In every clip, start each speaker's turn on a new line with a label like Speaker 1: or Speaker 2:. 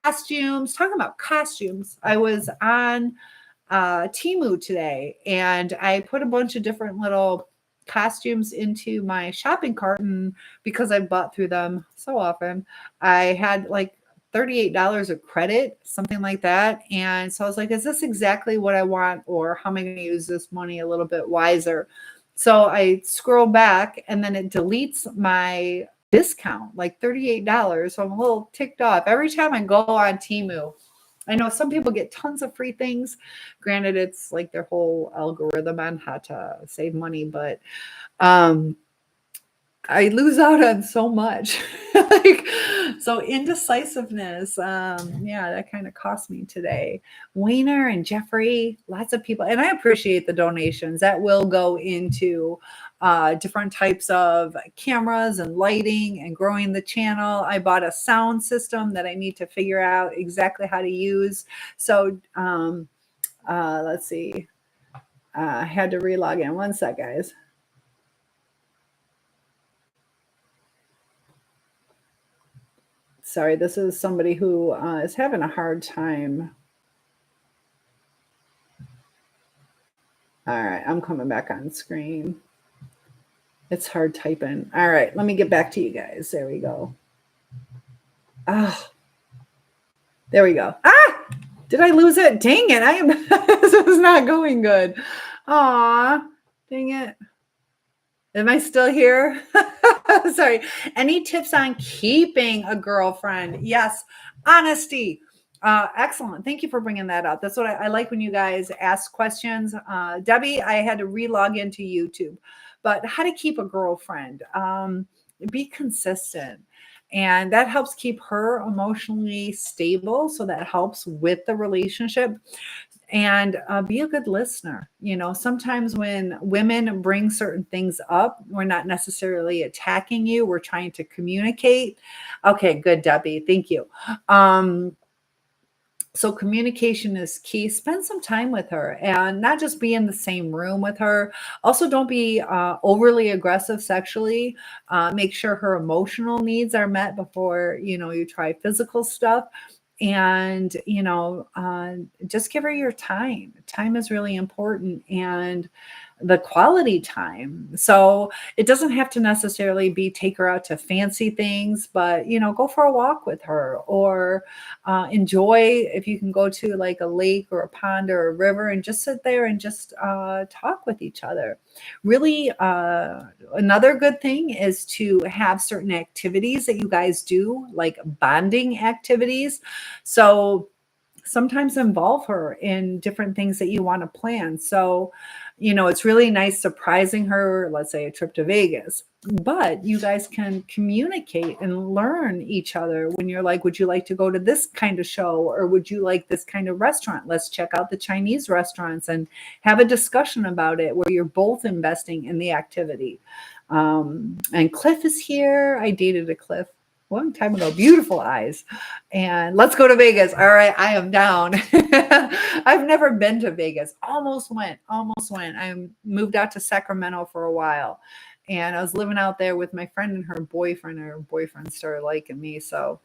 Speaker 1: costumes. Talking about costumes, I was on Temu today, and I put a bunch of different little costumes into my shopping cart, and because I bought through them so often, I had like $38 of credit, something like that. And so I was like, is this exactly what I want, or how am I going to use this money a little bit wiser? So I scroll back, and then it deletes my discount, like $38. So I'm a little ticked off. Every time I go on Temu, I know some people get tons of free things. Granted, it's like their whole algorithm on how to save money, but um, I lose out on so much. Like, so indecisiveness. Yeah, that kind of cost me today. Wiener and Jeffrey, lots of people, and I appreciate the donations that will go into different types of cameras and lighting and growing the channel. I bought a sound system that I need to figure out exactly how to use. So let's see. I had to relog in. One sec, guys. Sorry, this is somebody who is having a hard time. All right, I'm coming back on screen. It's hard typing. All right, let me get back to you guys. There we go. Ah, there we go. Ah, did I lose it? Dang it! This is not going good. Aw, dang it. Am I still here? Sorry. Any tips on keeping a girlfriend? Yes. Honesty. Excellent. Thank you for bringing that up. That's what I like when you guys ask questions. Debbie, I had to relog into YouTube. But how to keep a girlfriend? Be consistent. And that helps keep her emotionally stable. So that helps with the relationship. And be a good listener. You know, sometimes when women bring certain things up, we're not necessarily attacking you, we're trying to communicate. Okay, good, Debbie. Thank you. So communication is key. Spend some time with her, and not just be in the same room with her. Also, don't be overly aggressive sexually. Make sure her emotional needs are met before, you try physical stuff. And, just give her your time. Time is really important, and the quality time. So it doesn't have to necessarily be take her out to fancy things, but, go for a walk with her, or enjoy if you can go to like a lake or a pond or a river and just sit there and just talk with each other. Really, another good thing is to have certain activities that you guys do, like bonding activities. So sometimes involve her in different things that you want to plan. So, it's really nice surprising her, let's say a trip to Vegas, but you guys can communicate and learn each other when you're like, would you like to go to this kind of show? Or would you like this kind of restaurant? Let's check out the Chinese restaurants and have a discussion about it where you're both investing in the activity. And Cliff is here. I dated a Cliff a long time ago. Beautiful eyes. And let's go to Vegas. All right, I am down. I've never been to Vegas. Almost went. I moved out to Sacramento for a while, and I was living out there with my friend and her boyfriend. Her boyfriend started liking me, so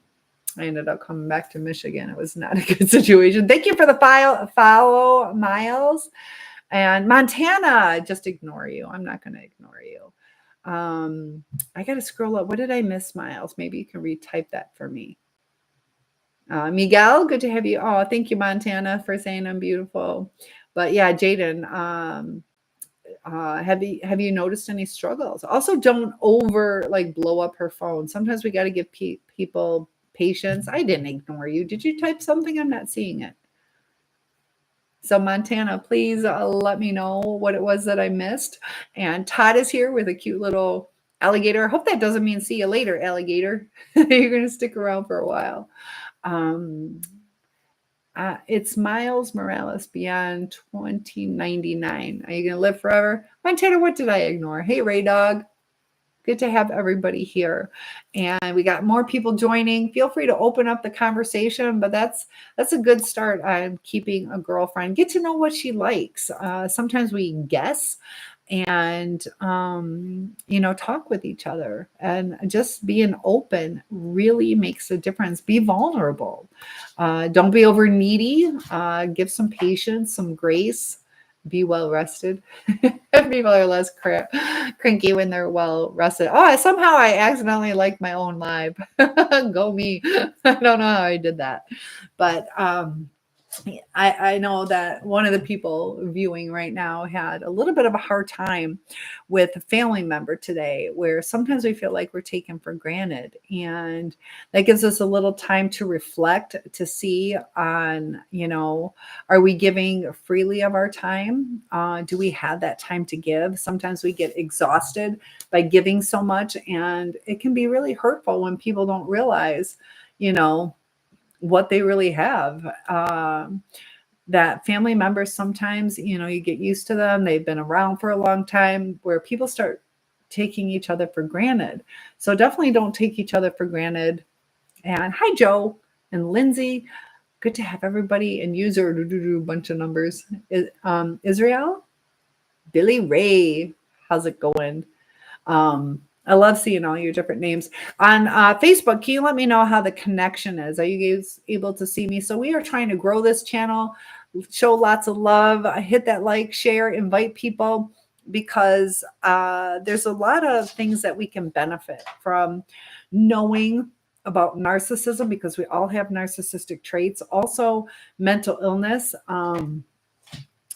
Speaker 1: I ended up coming back to Michigan. It was not a good situation. Thank you for the follow, Miles. And Montana, just ignore you. I'm not going to ignore you. I got to scroll up. What did I miss, Miles? Maybe you can retype that for me. Miguel, good to have you. Oh, thank you, Montana, for saying I'm beautiful. But yeah, Jaden, have you noticed any struggles? Also, don't blow up her phone. Sometimes we got to give people patience. I didn't ignore you. Did you type something? I'm not seeing it. So Montana, please let me know what it was that I missed. And Todd is here with a cute little alligator. I hope that doesn't mean see you later, alligator. You're going to stick around for a while. It's Miles Morales beyond 2099. Are you going to live forever? Montana, what did I ignore? Hey, Ray Dog. Good to have everybody here. And we got more people joining. Feel free to open up the conversation, but that's a good start on keeping a girlfriend. Get to know what she likes. Sometimes we guess, and talk with each other, and just being open really makes a difference. Be vulnerable. Don't be over needy. Give some patience, some grace. Be well rested. People are less cranky when they're well rested. Oh, somehow I accidentally liked my own live. Go me. I don't know how I did that, but I know that one of the people viewing right now had a little bit of a hard time with a family member today, where sometimes we feel like we're taken for granted. And that gives us a little time to reflect, to see on, are we giving freely of our time? Do we have that time to give? Sometimes we get exhausted by giving so much, and it can be really hurtful when people don't realize, you know, what they really have. That family members, sometimes, you get used to them. They've been around for a long time, where people start taking each other for granted. So definitely don't take each other for granted. And hi, Joe and Lindsay. Good to have everybody, and user bunch of numbers. Israel, Billy Ray, how's it going? I love seeing all your different names on Facebook. Can you let me know how the connection is? Are you guys able to see me? So we are trying to grow this channel, show lots of love. Hit that like, share, invite people, because there's a lot of things that we can benefit from knowing about narcissism, because we all have narcissistic traits. Also, mental illness.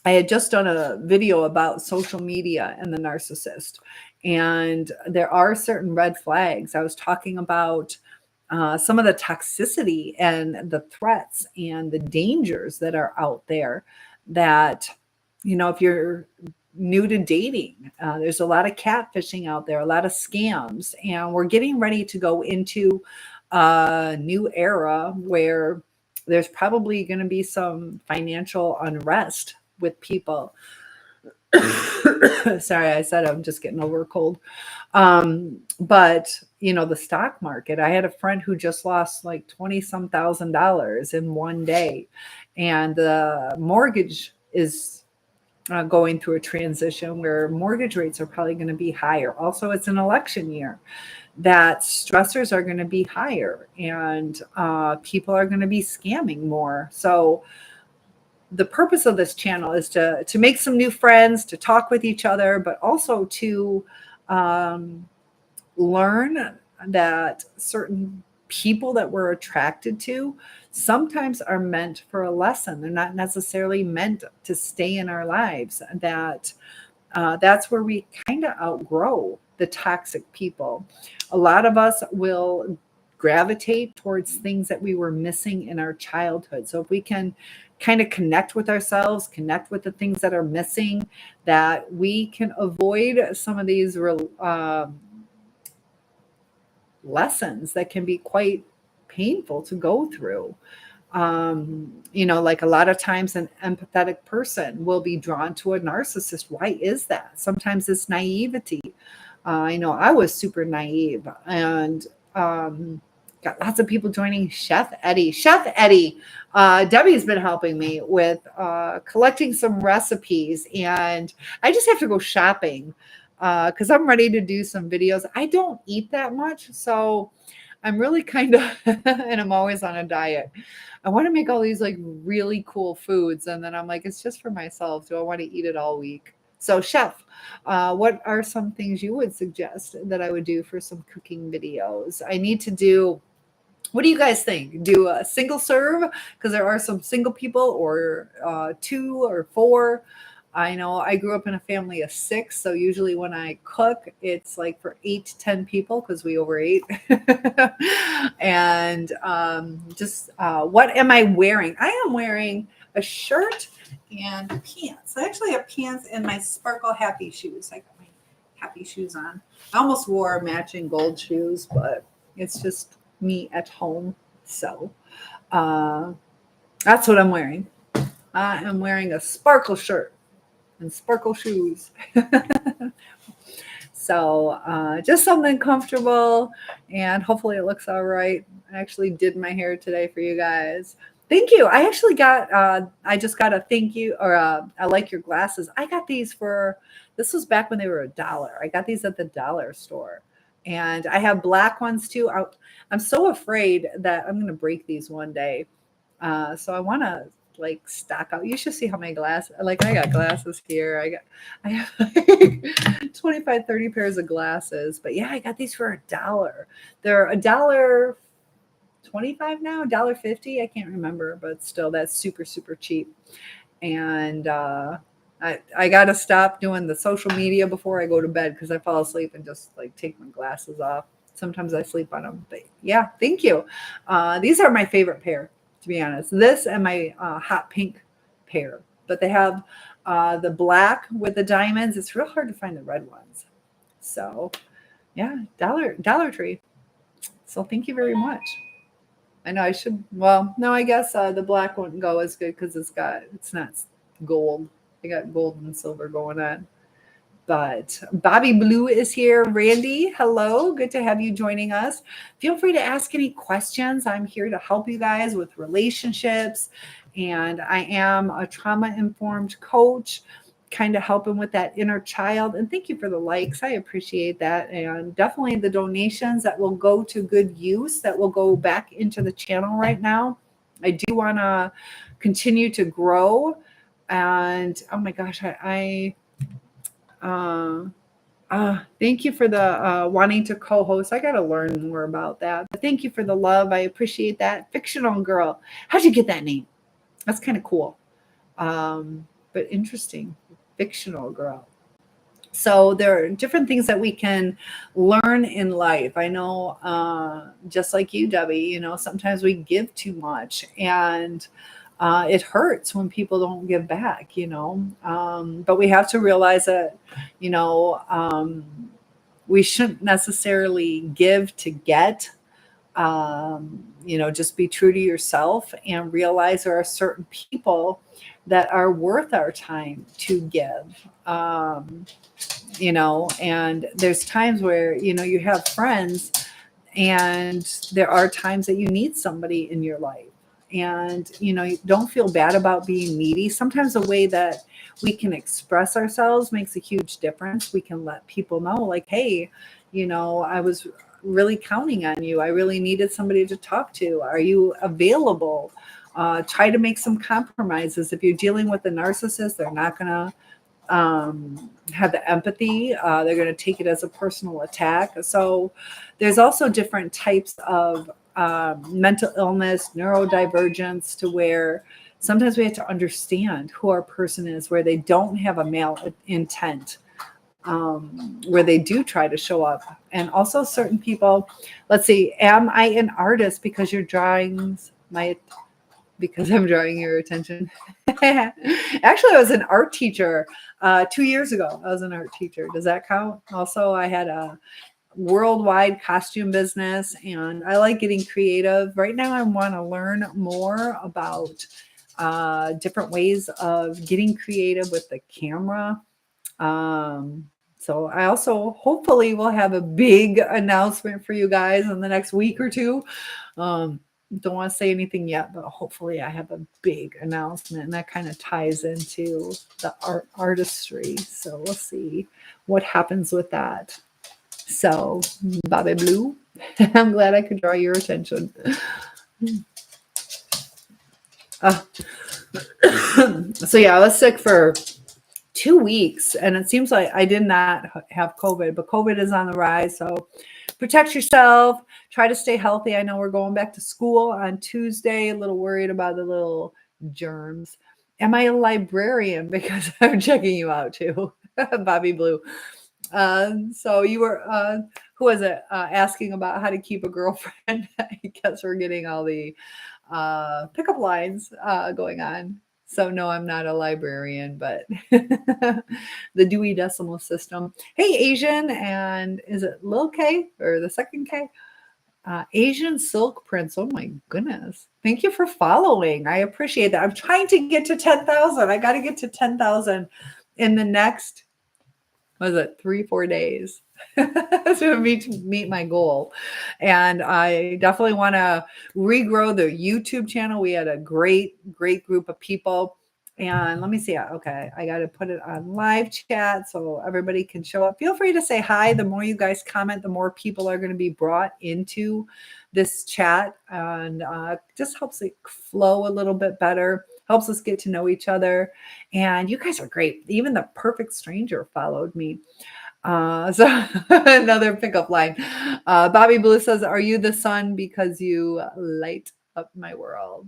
Speaker 1: I had just done a video about social media and the narcissist, and there are certain red flags. I was talking about some of the toxicity and the threats and the dangers that are out there. That, if you're new to dating, there's a lot of catfishing out there, a lot of scams, and we're getting ready to go into a new era where there's probably going to be some financial unrest with people. Sorry, I said I'm just getting over a cold. But the stock market, I had a friend who just lost like 20 some $1,000s in one day, and the mortgage is going through a transition where mortgage rates are probably going to be higher. Also, it's an election year, that stressors are going to be higher, and people are going to be scamming more. So the purpose of this channel is to make some new friends, to talk with each other, but also to learn that certain people that we're attracted to sometimes are meant for a lesson. They're not necessarily meant to stay in our lives. That's where we kind of outgrow the toxic people. A lot of us will gravitate towards things that we were missing in our childhood. So if we can kind of connect with ourselves, connect with the things that are missing, that we can avoid some of these lessons that can be quite painful to go through. Like a lot of times an empathetic person will be drawn to a narcissist. Why is that? Sometimes it's naivety. I know I was super naive, and got lots of people joining. Chef Eddie. Debbie's been helping me with collecting some recipes, and I just have to go shopping because I'm ready to do some videos. I don't eat that much, so I'm really kind of, and I'm always on a diet. I want to make all these like really cool foods, and then I'm like, it's just for myself. Do I want to eat it all week? So, Chef, what are some things you would suggest that I would do for some cooking videos? I need to do. What do you guys think? Do a single serve, because there are some single people, or 2 or 4. I know I grew up in a family of 6, so usually when I cook, it's like for 8 to 10 people because we overate. And just what am I wearing? I am wearing a shirt and pants. I actually have pants and my sparkle happy shoes. I got my happy shoes on. I almost wore matching gold shoes, but it's just me at home. So that's what I'm wearing. I am wearing a sparkle shirt and sparkle shoes. So just something comfortable, and hopefully it looks all right. I actually did my hair today for you guys. Thank you. I actually got, I just got a thank you or I like your glasses. I got these for, this was back when they were $1. I got these at the dollar store. And I have black ones too. I'm so afraid that I'm going to break these one day. So I want to like stock up. You should see how many glasses, like I got glasses here. I have like 25, 30 pairs of glasses. But yeah, I got these for $1. They're $1 25 now, $1.50. I can't remember, but still that's super, super cheap. And I gotta stop doing the social media before I go to bed because I fall asleep and just like take my glasses off. Sometimes I sleep on them. But yeah, thank you. These are my favorite pair, to be honest. This and my hot pink pair. But they have the black with the diamonds. It's real hard to find the red ones. So yeah, Dollar Tree. So thank you very much. I know I should. Well, no, I guess the black wouldn't go as good because it's not gold. I got gold and silver going on. But Bobby Blue is here. Randy, hello. Good to have you joining us. Feel free to ask any questions. I'm here to help you guys with relationships. And I am a trauma informed coach, kind of helping with that inner child. And thank you for the likes. I appreciate that. And definitely the donations that will go to good use, that will go back into the channel right now. I do want to continue to grow. And oh my gosh, thank you for the wanting to co-host. I got to learn more about that. But thank you for the love. I appreciate that. Fictional girl. How'd you get that name? That's kind of cool. But interesting. Fictional girl. So there are different things that we can learn in life. I know, just like you, Debbie, sometimes we give too much and it hurts when people don't give back. But we have to realize that, you know, um, we shouldn't necessarily give to get. Just be true to yourself and realize there are certain people that are worth our time to give. And there's times where, you have friends and there are times that you need somebody in your life. And, you don't feel bad about being needy. Sometimes the way that we can express ourselves makes a huge difference. We can let people know, like, hey, I was really counting on you. I really needed somebody to talk to. Are you available? Try to make some compromises. If you're dealing with a narcissist, they're not going to have the empathy. They're going to take it as a personal attack. So there's also different types of mental illness, neurodivergence, to where sometimes we have to understand who our person is, where they don't have a male intent, where they do try to show up. And also certain people, let's see, am I an artist because you're drawing because I'm drawing your attention? Actually, I was an art teacher 2 years ago. I was an art teacher. Does that count? Also, I had a worldwide costume business and I like getting creative. Right now, I want to learn more about different ways of getting creative with the camera. So I also hopefully will have a big announcement for you guys in the next week or two. Don't want to say anything yet, but hopefully I have a big announcement, and that kind of ties into the artistry. So we'll see what happens with that. So, Bobby Blue, I'm glad I could draw your attention. So yeah, I was sick for 2 weeks, and it seems like I did not have COVID, but COVID is on the rise. So protect yourself, try to stay healthy. I know we're going back to school on Tuesday, a little worried about the little germs. Am I a librarian? Because I'm checking you out too, Bobby Blue. So you were, who was it, asking about how to keep a girlfriend? I guess we're getting all the pickup lines going on. So no, I'm not a librarian, but the Dewey Decimal System. Hey, Asian, and is it Lil K or the second K? Asian Silk Prince. Oh my goodness. Thank you for following. I appreciate that. I'm trying to get to 10,000. I got to get to 10,000 in the next, what is it, 3-4 days. to meet my goal. And I definitely want to regrow the YouTube channel. We had a great group of people. And let me see. Okay, I got to put it on live chat so everybody can show up. Feel free to say hi. The more you guys comment, the more people are going to be brought into this chat, and just helps it flow a little bit better. Helps us get to know each other. And you guys are great. Even the perfect stranger followed me. So another pickup line. Bobby Blue says, "Are you the sun because you light up my world?"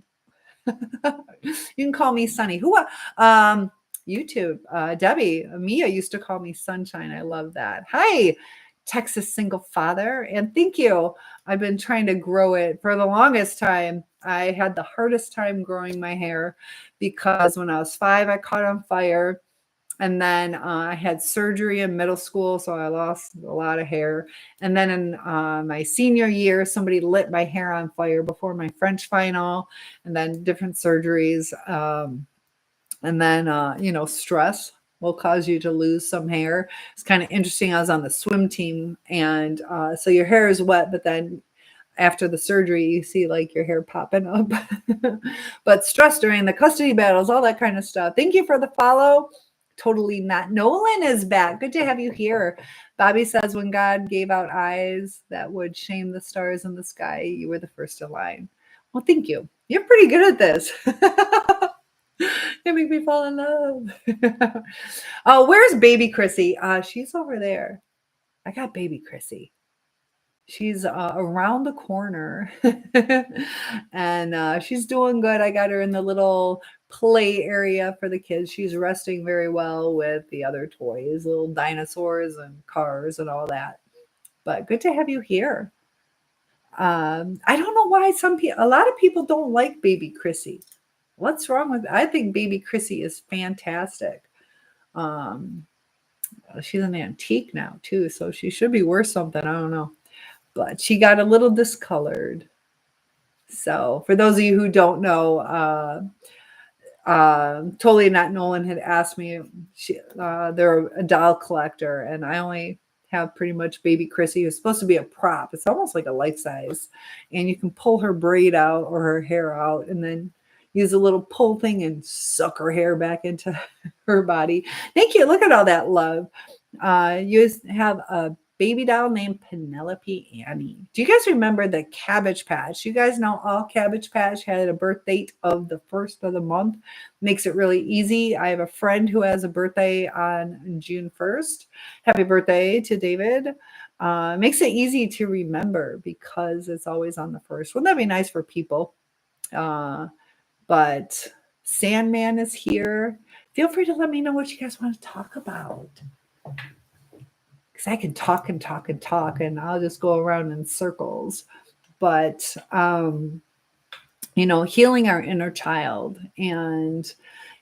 Speaker 1: You can call me Sunny. YouTube. Debbie, Mia used to call me Sunshine. I love that. Hi, Texas single father, and thank you. I've been trying to grow it for the longest time. I had the hardest time growing my hair because when I was 5, I caught on fire. And then I had surgery in middle school, so I lost a lot of hair. And then in my senior year, somebody lit my hair on fire before my French final, and then different surgeries. And then, stress will cause you to lose some hair. It's kind of interesting. I was on the swim team, and so your hair is wet, but then after the surgery, you see like your hair popping up. But stress during the custody battles, all that kind of stuff. Thank you for the follow. Totally not. Nolan is back. Good to have you here. Bobby says, when God gave out eyes that would shame the stars in the sky, you were the first in line. Well, thank you. You're pretty good at this. You make me fall in love. Oh, where's baby Chrissy? She's over there. I got baby Chrissy. She's around the corner. And she's doing good. I got her in the little play area for the kids. She's resting very well with the other toys, little dinosaurs and cars and all that. But good to have you here. I don't know why a lot of people don't like baby Chrissy. What's wrong with? I think baby Chrissy is fantastic. Um, she's an antique now too, so she should be worth something. I don't know, but she got a little discolored. So for those of you who don't know, totally not Nolan had asked me. They're a doll collector, and I only have pretty much baby Chrissy, who's supposed to be a prop. It's almost like a life size, and you can pull her braid out or her hair out, and then use a little pull thing and suck her hair back into her body. Thank you. Look at all that love. You have a baby doll named Penelope Annie. Do you guys remember the Cabbage Patch? You guys know all Cabbage Patch had a birth date of the first of the month. Makes it really easy. I have a friend who has a birthday on June 1st. Happy birthday to David. Makes it easy to remember because it's always on the first. Wouldn't that be nice for people? But Sandman is here. Feel free to let me know what you guys want to talk about. Because I can talk and talk and talk, and I'll just go around in circles. But, healing our inner child. And,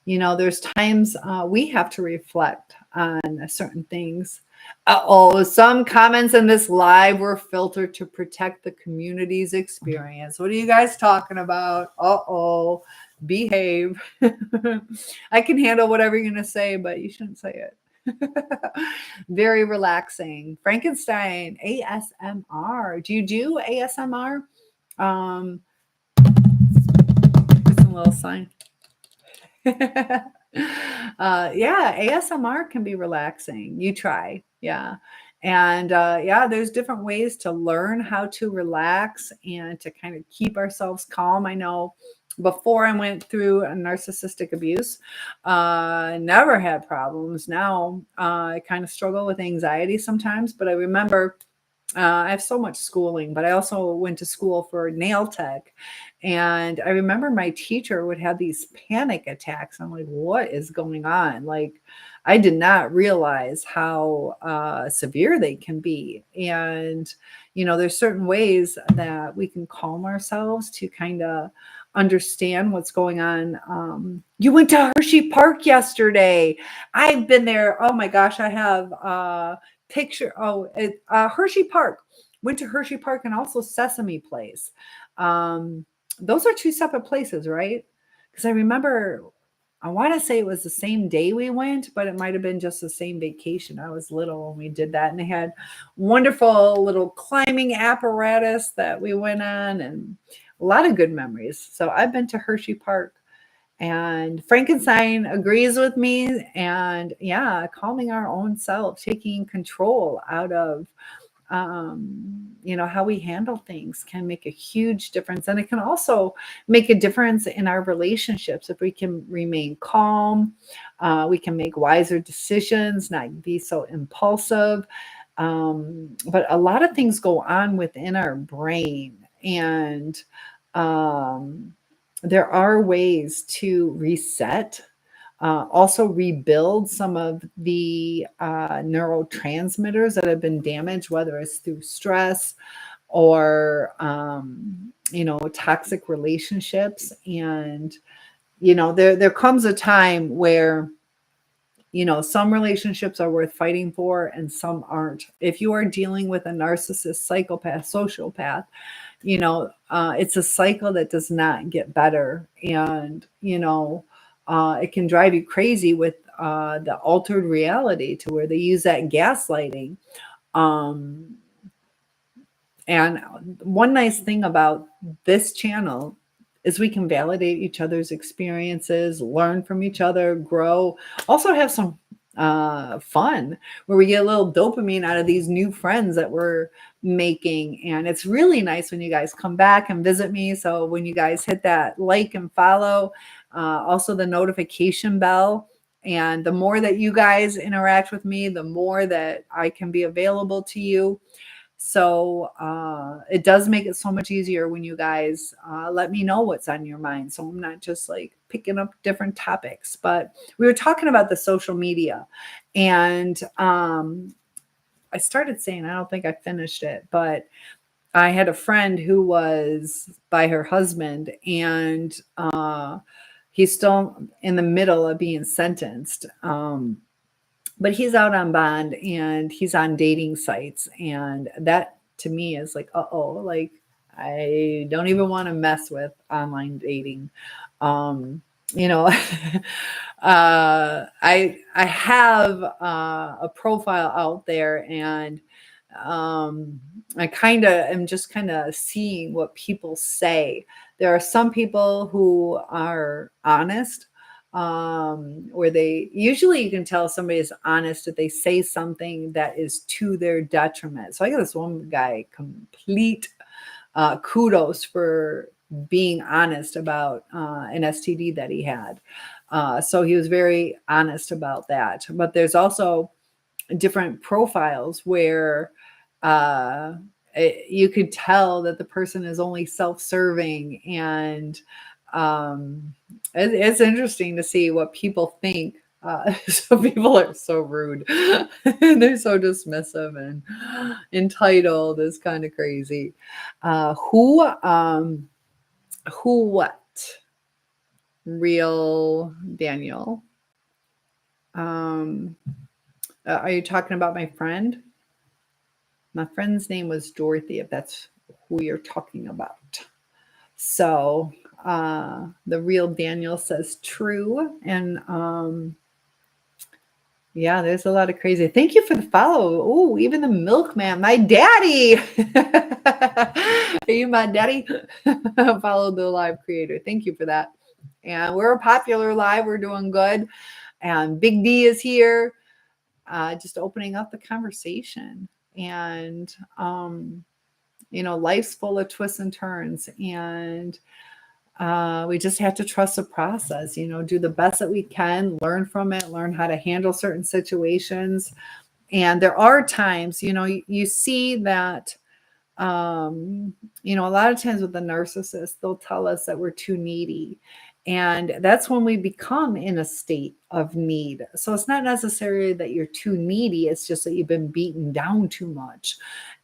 Speaker 1: there's times we have to reflect on certain things. Some comments in this live were filtered to protect the community's experience. What are you guys talking about? Behave. I can handle whatever you're going to say, but you shouldn't say it. Very relaxing. Frankenstein, ASMR. Do you do ASMR? It's a little sign. Yeah, ASMR can be relaxing. You try. Yeah. And there's different ways to learn how to relax and to kind of keep ourselves calm. I know before I went through a narcissistic abuse, never had problems. Now I kind of struggle with anxiety sometimes, but I remember I have so much schooling, but I also went to school for nail tech. And I remember my teacher would have these panic attacks. I'm like, what is going on? Like, I did not realize how severe they can be. And, there's certain ways that we can calm ourselves to kind of understand what's going on. You went to Hershey Park yesterday. I've been there. Oh my gosh, I have picture. Hershey Park. Went to Hershey Park and also Sesame Place. Those are two separate places, right? Because I remember I want to say it was the same day we went, but it might have been just the same vacation. I was little when we did that. And they had wonderful little climbing apparatus that we went on and a lot of good memories. So I've been to Hershey Park and Frankenstein agrees with me. And yeah, calming our own self, taking control out of how we handle things can make a huge difference. And it can also make a difference in our relationships if we can remain calm. We can make wiser decisions, not be so impulsive. But a lot of things go on within our brain. And um, there are ways to reset, also rebuild some of the neurotransmitters that have been damaged, whether it's through stress or toxic relationships. And there comes a time where some relationships are worth fighting for and some aren't. If you are dealing with a narcissist, psychopath, sociopath, it's a cycle that does not get better. And it can drive you crazy with the altered reality, to where they use that gaslighting. um, and one nice thing about this channel is we can validate each other's experiences, learn from each other, grow, also have some fun, where we get a little dopamine out of these new friends that we're making. And it's really nice when you guys come back and visit me. So when you guys hit that like and follow, also the notification bell. And the more that you guys interact with me, the more that I can be available to you. So it does make it so much easier when you guys let me know what's on your mind. So I'm not just like picking up different topics. But we were talking about the social media. And I started saying, I don't think I finished it, but I had a friend who was by her husband, and he's still in the middle of being sentenced. But he's out on bond and he's on dating sites. And that to me is like, like I don't even want to mess with online dating. Um, you know, I have a profile out there, and I kind of am just kind of seeing what people say. There are some people who are honest, where they usually, you can tell somebody is honest if they say something that is to their detriment. So I got this one guy, complete kudos for being honest about an STD that he had. So he was very honest about that. But there's also different profiles where you could tell that the person is only self-serving. And it's interesting to see what people think. So people are so rude. They're so dismissive and entitled. It's kind of crazy. Who what? Real Daniel. Are you talking about my friend? My friend's name was Dorothy, if that's who you're talking about. So the real Daniel says true. And yeah, there's a lot of crazy. Thank you for the follow. Oh, even the milkman, my daddy. Are you my daddy? Follow the live creator. Thank you for that. And we're a popular live. We're doing good. And Big D is here, just opening up the conversation. And life's full of twists and turns, and we just have to trust the process, do the best that we can, learn from it, learn how to handle certain situations. And there are times, you see that, a lot of times with the narcissist, they'll tell us that we're too needy. And that's when we become in a state of need. So it's not necessarily that you're too needy. It's just that you've been beaten down too much.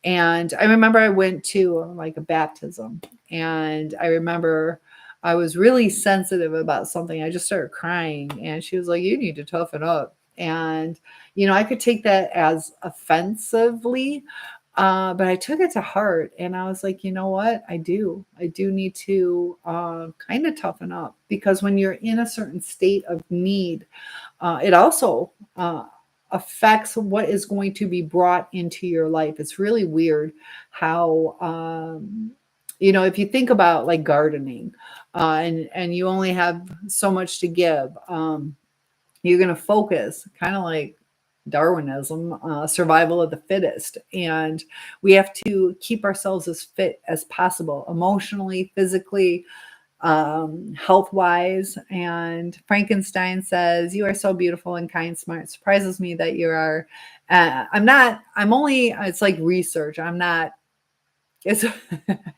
Speaker 1: And I remember I went to like a baptism, and I remember I was really sensitive about something. I just started crying, and she was like, you need to toughen up. And, I could take that as offensively, But I took it to heart and I was like, you know what? I do need to kind of toughen up because when you're in a certain state of need, it also affects what is going to be brought into your life. It's really weird how, if you think about like gardening, and you only have so much to give, you're going to focus kind of like Darwinism, survival of the fittest. And we have to keep ourselves as fit as possible, emotionally, physically, health wise. And Frankenstein says, "You are so beautiful and kind, smart. It surprises me that you are." I'm not, I'm only, it's like research. I'm not, it's,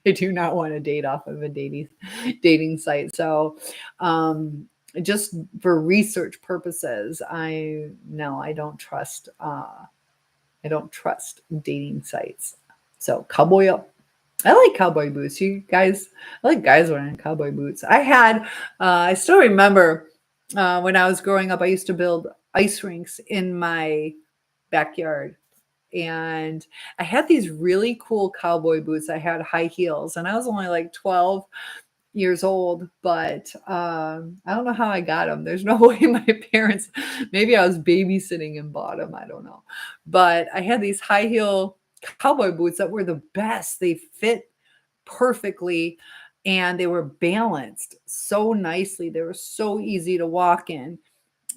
Speaker 1: I do not want to date off of a dating site. So, just for research purposes, no, I don't trust dating sites. So cowboy up. I like cowboy boots. You guys, I like guys wearing cowboy boots. I still remember when I was growing up, I used to build ice rinks in my backyard. And I had these really cool cowboy boots. I had high heels, and I was only like 12 years old, but I don't know how I got them. There's no way my parents, maybe I was babysitting and bought them. I don't know. But I had these high heel cowboy boots that were the best. They fit perfectly and they were balanced so nicely. They were so easy to walk in,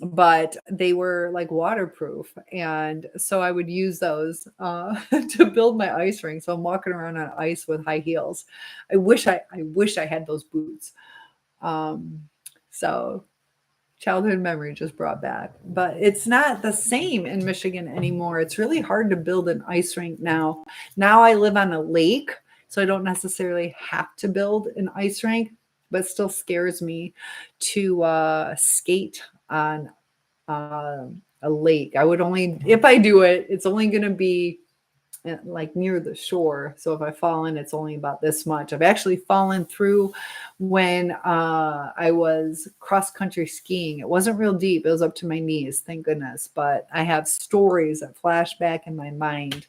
Speaker 1: but they were like waterproof. And so I would use those to build my ice rink. So I'm walking around on ice with high heels. I wish I had those boots. Um, so childhood memory just brought back, but it's not the same in Michigan anymore. It's really hard to build an ice rink now. Now I live on a lake, so I don't necessarily have to build an ice rink, but it still scares me to skate on a lake. I would only, if I do it, it's only going to be like near the shore. So if I fall in, it's only about this much. I've actually fallen through when I was cross country skiing. It wasn't real deep. It was up to my knees, thank goodness. But I have stories that flash back in my mind.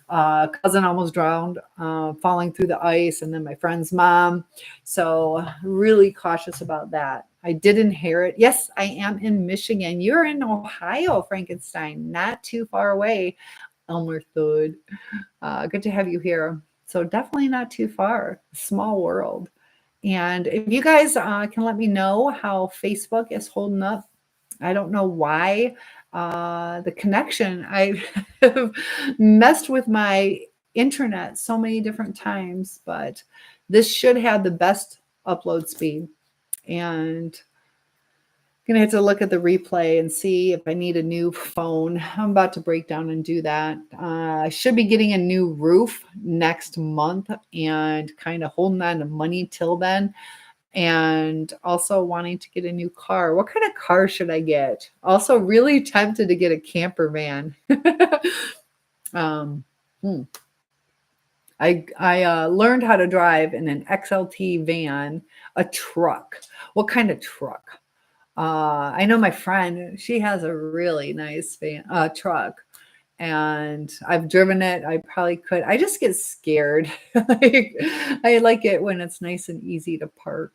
Speaker 1: Cousin almost drowned, falling through the ice, and then my friend's mom. So really cautious about that. I did inherit. Yes, I am in Michigan. You're in Ohio, Frankenstein, not too far away. Elmer Thud. Good to have you here. So definitely not too far. Small world. And if you guys can let me know how Facebook is holding up. I don't know why the connection. I have messed with my internet so many different times, but this should have the best upload speed. And gonna have to look at the replay and see if I need a new phone. I'm about to break down and do that. I should be getting a new roof next month and kind of holding on to money till then. And also wanting to get a new car. What kind of car should I get? Also, really tempted to get a camper van. um, hmm. I learned how to drive in an XLT van, a truck. What kind of truck? I know my friend, she has a really nice truck, and I've driven it. I probably could. I just get scared. Like, I like it when it's nice and easy to park.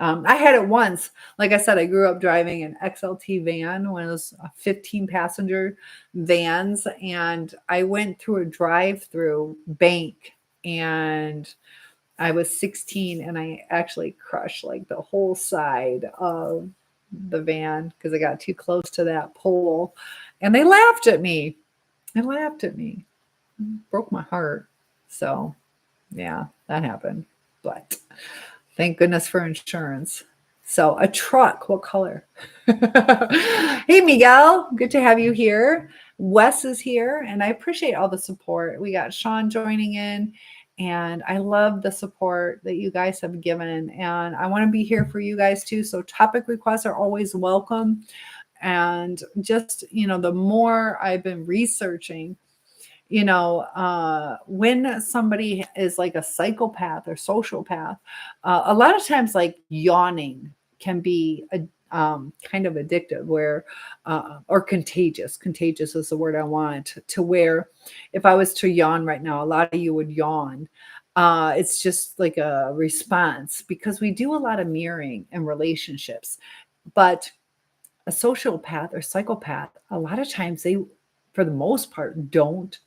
Speaker 1: I had it once. Like I said, I grew up driving an XLT van, one of those 15 passenger vans, and I went through a drive-through bank, and I was 16, and I actually crushed like the whole side of the van because I got too close to that pole, and they laughed at me. They laughed at me. Broke my heart. So, yeah, that happened. But thank goodness for insurance. So, a truck, what color? Hey, Miguel, good to have you here. Wes is here, and I appreciate all the support. We got Sean joining in, and I love the support that you guys have given. And I want to be here for you guys too. So, topic requests are always welcome. And just, the more I've been researching, when somebody is like a psychopath or sociopath, a lot of times like yawning can be kind of addictive, where or contagious. Contagious is the word I want, to where if I was to yawn right now, a lot of you would yawn. It's just like a response because we do a lot of mirroring in relationships. But a sociopath or psychopath, a lot of times they, for the most part, don't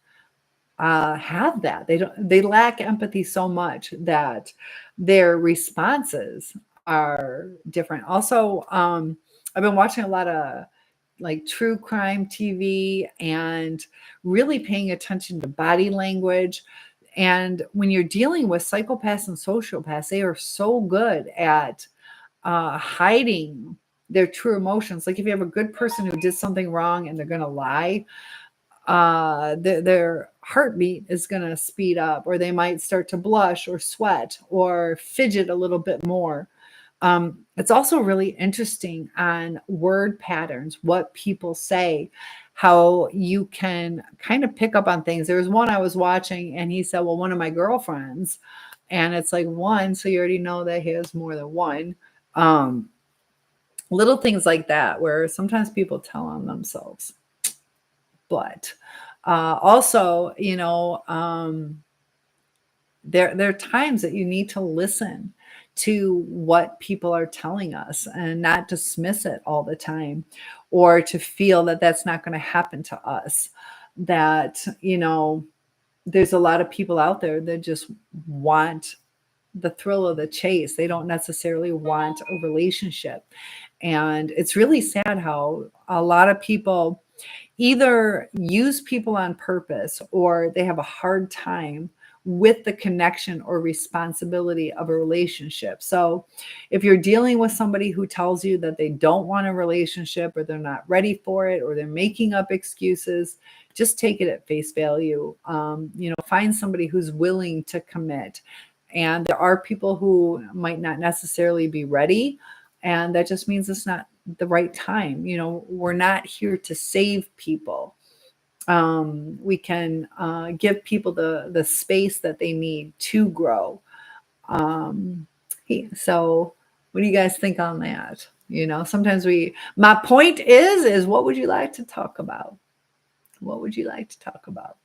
Speaker 1: have that. They don't. They lack empathy so much that their responses are different. Also, I've been watching a lot of like true crime TV and really paying attention to body language. And when you're dealing with psychopaths and sociopaths, they are so good at hiding their true emotions. Like if you have a good person who did something wrong and they're going to lie, their heartbeat is going to speed up, or they might start to blush or sweat or fidget a little bit more. It's also really interesting on word patterns, what people say, how you can kind of pick up on things. There was one I was watching, and he said, well, one of my girlfriends, and it's like one, so you already know that he has more than one. Um, Little things like that, where sometimes people tell on themselves. But also, there are times that you need to listen to what people are telling us and not dismiss it all the time, or to feel that that's not going to happen to us. That, there's a lot of people out there that just want the thrill of the chase. They don't necessarily want a relationship. And it's really sad how a lot of people either use people on purpose, or they have a hard time with the connection or responsibility of a relationship. So if you're dealing with somebody who tells you that they don't want a relationship, or they're not ready for it, or they're making up excuses, just take it at face value. Find somebody who's willing to commit. And there are people who might not necessarily be ready, and that just means it's not the right time. We're not here to save people. We can give people the space that they need to grow. So what do you guys think on that? Sometimes my point is what would you like to talk about? What would you like to talk about?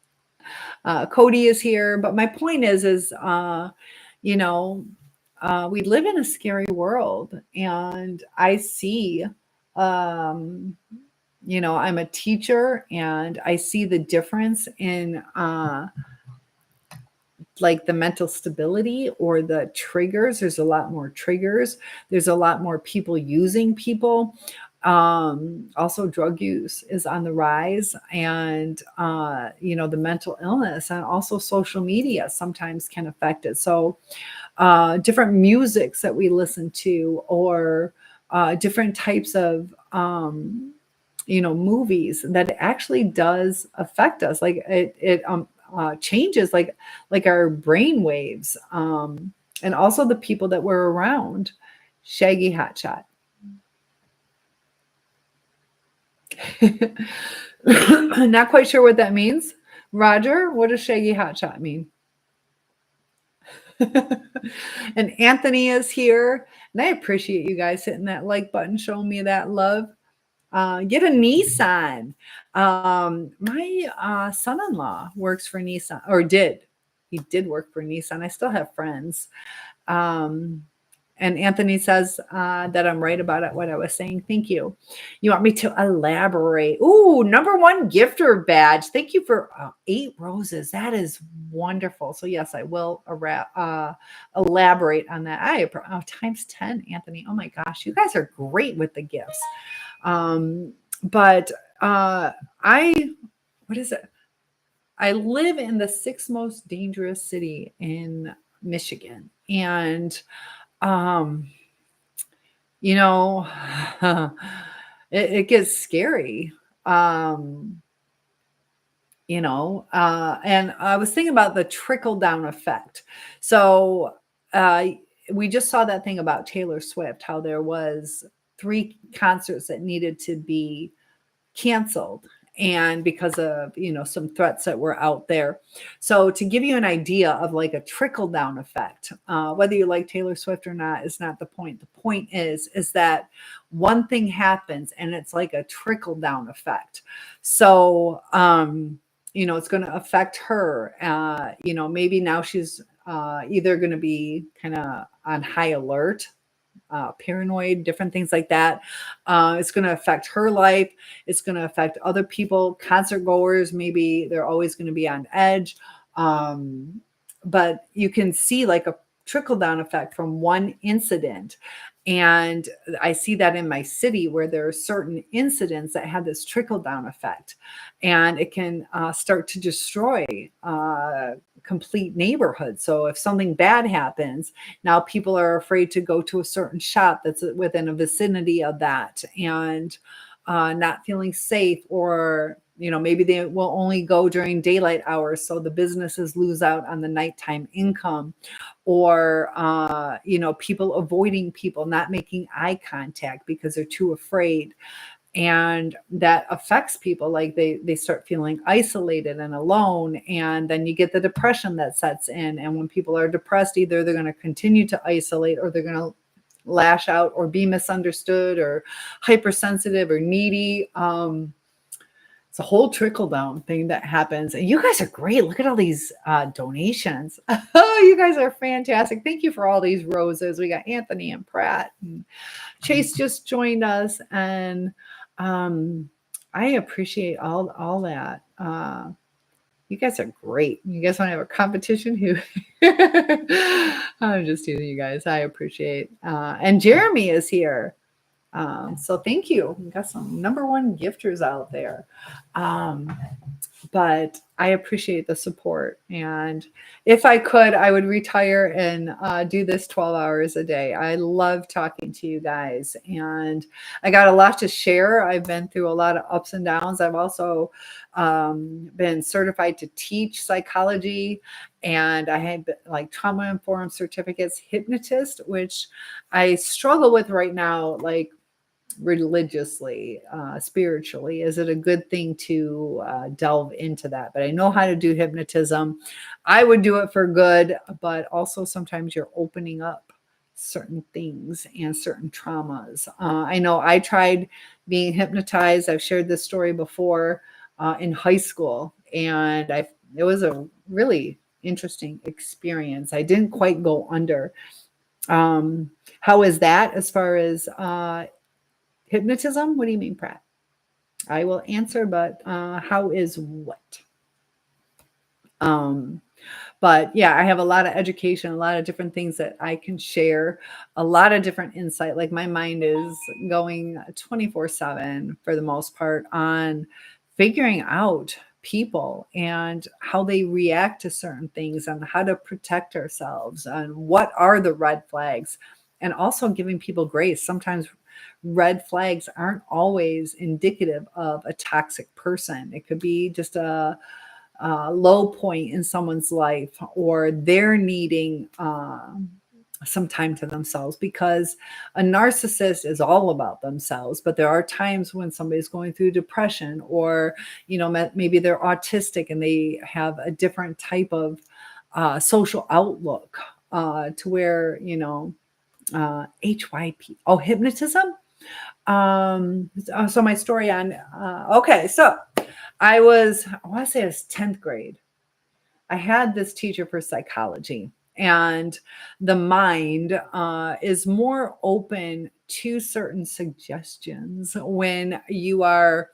Speaker 1: Cody is here, but my point is, we live in a scary world, and I see, I'm a teacher, and I see the difference in like the mental stability or the triggers. There's a lot more triggers. There's a lot more people using people. Also drug use is on the rise, and the mental illness, and also social media sometimes can affect it. So different musics that we listen to, or different types of movies, that actually does affect us. Like it changes like our brain waves, and also the people that we're around. Shaggy Hotshot. Not quite sure what that means. Roger, what does Shaggy Hotshot mean? And Anthony is here, and I appreciate you guys hitting that like button, showing me that love. Get a Nissan. My son-in-law works for Nissan, or did. He did work for Nissan. I still have friends. Um, and Anthony says that I'm right about it, what I was saying. Thank you. You want me to elaborate? Ooh, #1 gifter badge. Thank you for 8 roses. That is wonderful. So yes, I will elaborate on that. Times 10, Anthony. Oh my gosh, you guys are great with the gifts. But what is it? I live in the 6th most dangerous city in Michigan. And, it gets scary. And I was thinking about the trickle down effect. So, we just saw that thing about Taylor Swift, how there was 3 concerts that needed to be canceled. and because of, some threats that were out there. So to give you an idea of like a trickle down effect, whether you like Taylor Swift or not is not the point. The point is that one thing happens and it's like a trickle down effect. So, it's going to affect her. Maybe now she's either going to be kind of on high alert, paranoid, different things like that. It's going to affect her life. It's going to affect other people, concert goers. Maybe they're always going to be on edge. But you can see like a trickle down effect from one incident. And I see that in my city where there are certain incidents that have this trickle down effect, and it can start to destroy complete neighborhoods. So if something bad happens, now people are afraid to go to a certain shop that's within a vicinity of that, and not feeling safe, or maybe they will only go during daylight hours, so the businesses lose out on the nighttime income, or people avoiding people, not making eye contact because they're too afraid. And that affects people, like they start feeling isolated and alone, and then you get the depression that sets in. And when people are depressed, either they're going to continue to isolate, or they're going to lash out, or be misunderstood, or hypersensitive, or needy. It's a whole trickle down thing that happens. And you guys are great. Look at all these donations. Oh, you guys are fantastic. Thank you for all these roses. We got Anthony and Pratt, and Chase just joined us, and I appreciate all that. You guys are great. You guys want to have a competition? Who? I'm just teasing you guys. I appreciate. And Jeremy is here. So thank you. We got some number one gifters out there. But I appreciate the support. And if I could, I would retire and do this 12 hours a day. I love talking to you guys. And I got a lot to share. I've been through a lot of ups and downs. I've also been certified to teach psychology. And I had like trauma-informed certificates, hypnotist, which I struggle with right now, like religiously, spiritually. Is it a good thing to delve into that? But I know how to do hypnotism. I would do it for good, but also sometimes you're opening up certain things and certain traumas. I know I tried being hypnotized. I've shared this story before, in high school, and it was a really interesting experience. I didn't quite go under. How is that as far as hypnotism? What do you mean, Pratt? I will answer, but how is what? But yeah, I have a lot of education, a lot of different things that I can share, a lot of different insight. Like my mind is going 24/7 for the most part on figuring out people and how they react to certain things, and how to protect ourselves, and what are the red flags, and also giving people grace. Sometimes red flags aren't always indicative of a toxic person. It could be just a low point in someone's life, or they're needing some time to themselves, because a narcissist is all about themselves. But there are times when somebody's going through depression, or maybe they're autistic and they have a different type of social outlook, to where HYP. Oh, hypnotism. So my story on okay, so I want to say it was 10th grade. I had this teacher for psychology, and the mind is more open to certain suggestions when you are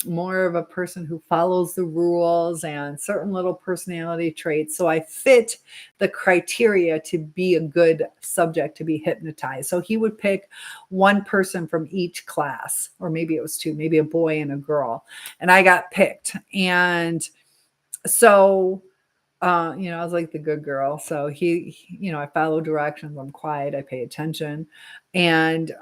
Speaker 1: more of a person who follows the rules and certain little personality traits. So I fit the criteria to be a good subject to be hypnotized. So he would pick one person from each class, or maybe it was two, maybe a boy and a girl, and I got picked. And so I was like the good girl. So I follow directions. I'm quiet. I pay attention. And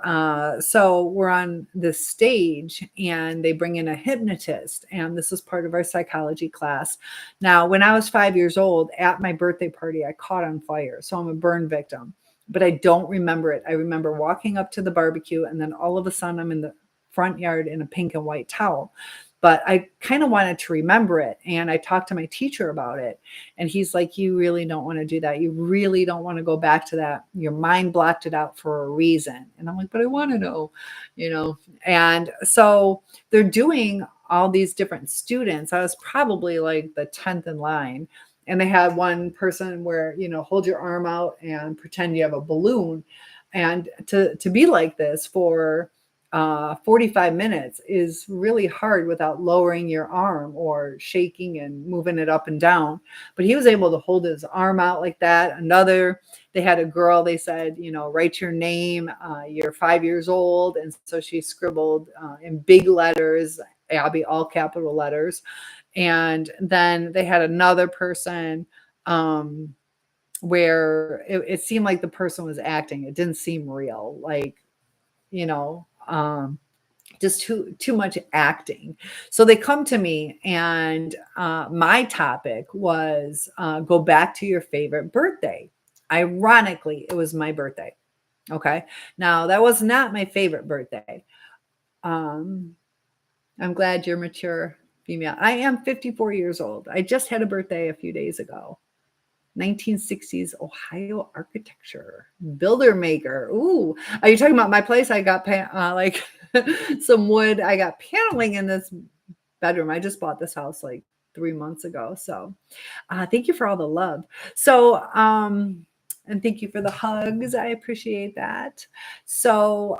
Speaker 1: so we're on this stage, and they bring in a hypnotist. And this is part of our psychology class. Now, when I was 5 years old, at my birthday party, I caught on fire. So I'm a burn victim. But I don't remember it. I remember walking up to the barbecue, and then all of a sudden I'm in the front yard in a pink and white towel. but I kind of wanted to remember it. And I talked to my teacher about it. And he's like, you really don't want to do that. You really don't want to go back to that. Your mind blocked it out for a reason. And I'm like, but I want to know, you know. And so they're doing all these different students. I was probably like the 10th in line. And they had one person where, hold your arm out and pretend you have a balloon. And to be like this for 45 minutes is really hard without lowering your arm or shaking and moving it up and down. But he was able to hold his arm out like that. They had a girl, they said, write your name, you're 5 years old. And so she scribbled in big letters, Abby, all capital letters. And then they had another person where it seemed like the person was acting. It didn't seem real, like, just too much acting. So they come to me, and my topic was go back to your favorite birthday. Ironically, it was my birthday. Okay. Now, that was not my favorite birthday. I'm glad you're mature female. I am 54 years old. I just had a birthday a few days ago. 1960s Ohio architecture, builder maker. Ooh, are you talking about my place? I got like some wood. I got paneling in this bedroom. I just bought this house like 3 months ago. So thank you for all the love. So, and thank you for the hugs. I appreciate that. So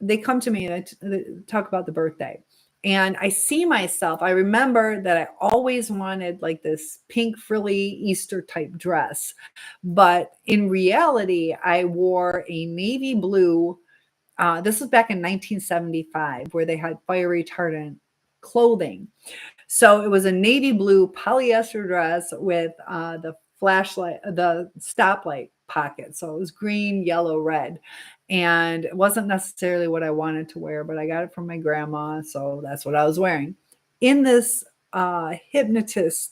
Speaker 1: they come to me and they talk about the birthday. And I see myself, I remember that I always wanted like this pink frilly Easter type dress. But in reality, I wore a navy blue. This was back in 1975, where they had fire retardant clothing. So it was a navy blue polyester dress with the flashlight, the stoplight pocket. So it was green, yellow, red. And it wasn't necessarily what I wanted to wear, but I got it from my grandma. So that's what I was wearing. In this hypnotistic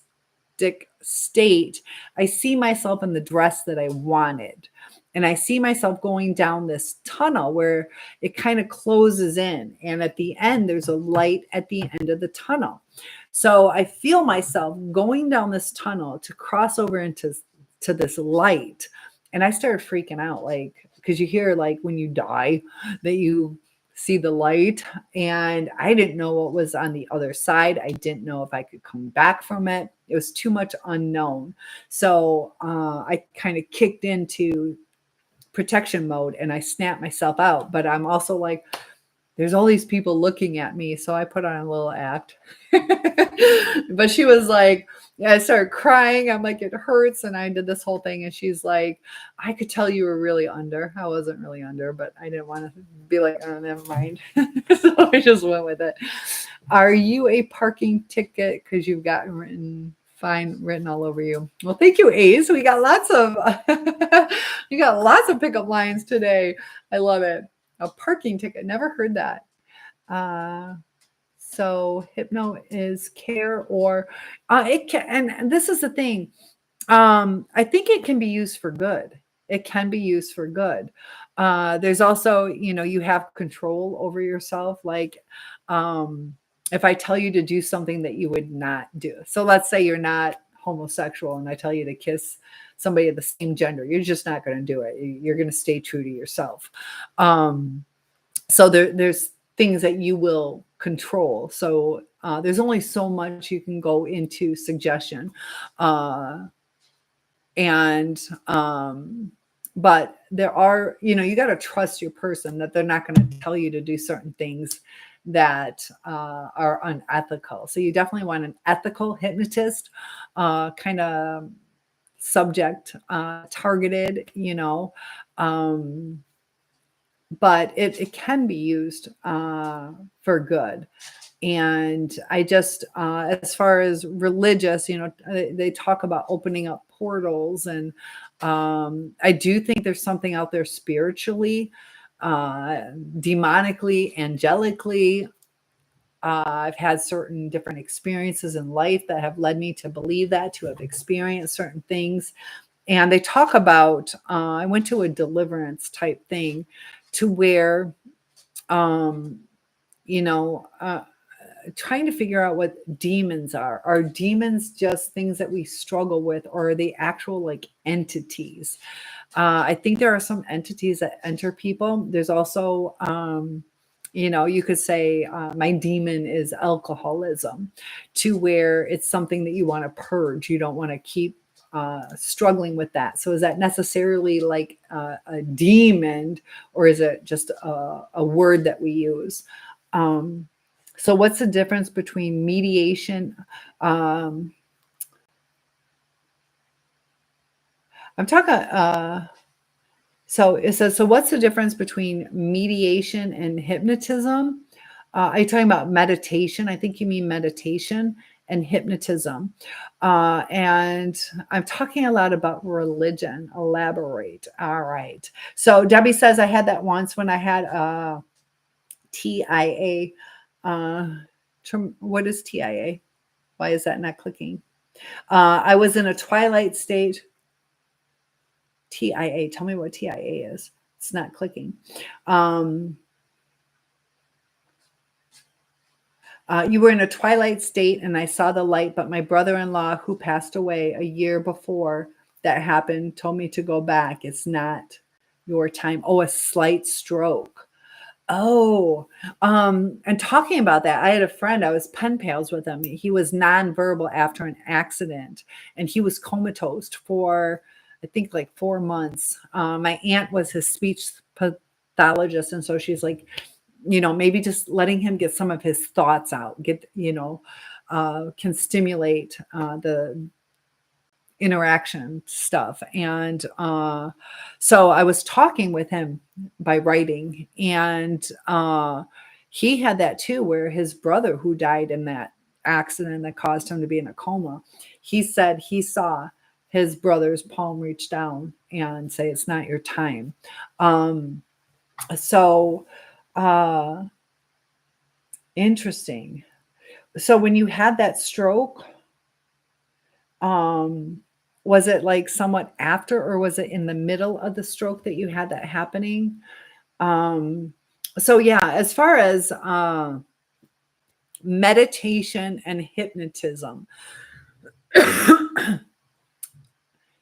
Speaker 1: state, I see myself in the dress that I wanted. And I see myself going down this tunnel where it kind of closes in. And at the end, there's a light at the end of the tunnel. So I feel myself going down this tunnel to cross over into this light. And I started freaking out, like, because you hear like when you die that you see the light. And I didn't know what was on the other side. I didn't know if I could come back from it. It was too much unknown. So I kind of kicked into protection mode and I snapped myself out. But I'm also like, there's all these people looking at me. So I put on a little act. But she was like, yeah, I started crying. I'm like, it hurts. And I did this whole thing. And she's like, I could tell you were really under. I wasn't really under, but I didn't want to be like, oh, never mind. So I just went with it. Are you a parking ticket? Because you've got fine written all over you. Well, thank you, Ace. We got lots of pickup lines today. I love it. A parking ticket. Never heard that. So hypno is care, or it can, and this is the thing. I think it can be used for good. It can be used for good. There's also, you have control over yourself. Like, if I tell you to do something that you would not do. So let's say you're not homosexual and I tell you to kiss somebody of the same gender, you're just not going to do it. You're going to stay true to yourself. So there's things that you will control. So there's only so much you can go into suggestion. But there are, you got to trust your person that they're not going to tell you to do certain things that are unethical. So you definitely want an ethical hypnotist, kind of subject targeted, but it can be used for good. And I just, as far as religious, they talk about opening up portals. And I do think there's something out there spiritually, demonically, angelically. I've had certain different experiences in life that have led me to believe that, to have experienced certain things. And they talk about, I went to a deliverance type thing to where, trying to figure out what demons are. Are demons just things that we struggle with, or are they actual like entities? I think there are some entities that enter people. There's also, you could say my demon is alcoholism, to where it's something that you want to purge. You don't want to keep struggling with that. So is that necessarily like a demon, or is it just a word that we use? Um, so what's the difference between mediation? Um, I'm talking. So it says, so what's the difference between mediation and hypnotism? Are you talking about meditation? I think you mean meditation and hypnotism. And I'm talking a lot about religion. Elaborate. All right. So Debbie says, I had that once when I had TIA. What is TIA? Why is that not clicking? I was in a twilight state. TIA. Tell me what TIA is. It's not clicking. You were in a twilight state and I saw the light, but my brother-in-law, who passed away a year before that happened, told me to go back. It's not your time. Oh, a slight stroke. Oh, and talking about that, I had a friend, I was pen pals with him. He was nonverbal after an accident and he was comatose for, I think, like 4 months. My aunt was his speech pathologist. And so she's like, maybe just letting him get some of his thoughts out, can stimulate the interaction stuff. And so I was talking with him by writing, and he had that too, where his brother, who died in that accident that caused him to be in a coma, he said he saw his brother's palm reach down and say, it's not your time. So interesting. So when you had that stroke, was it like somewhat after, or was it in the middle of the stroke that you had that happening? So yeah, as far as meditation and hypnotism,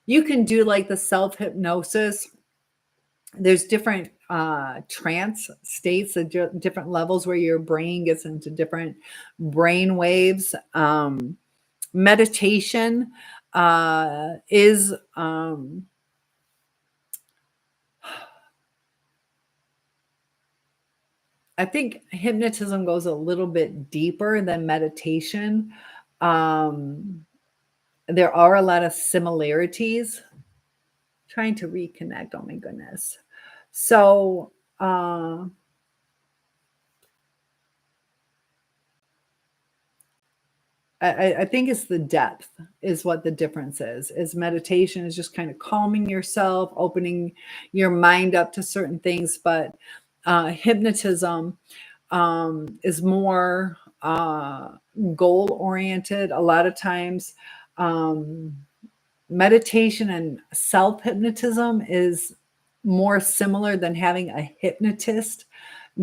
Speaker 1: you can do like the self-hypnosis. There's different trance states, different levels where your brain gets into different brain waves. Meditation is I think hypnotism goes a little bit deeper than meditation. There are a lot of similarities. Trying to reconnect. Oh my goodness. So I think it's the depth is what the difference is. Meditation is just kind of calming yourself, opening your mind up to certain things, but hypnotism is more goal oriented. A lot of times, meditation and self hypnotism is more similar than having a hypnotist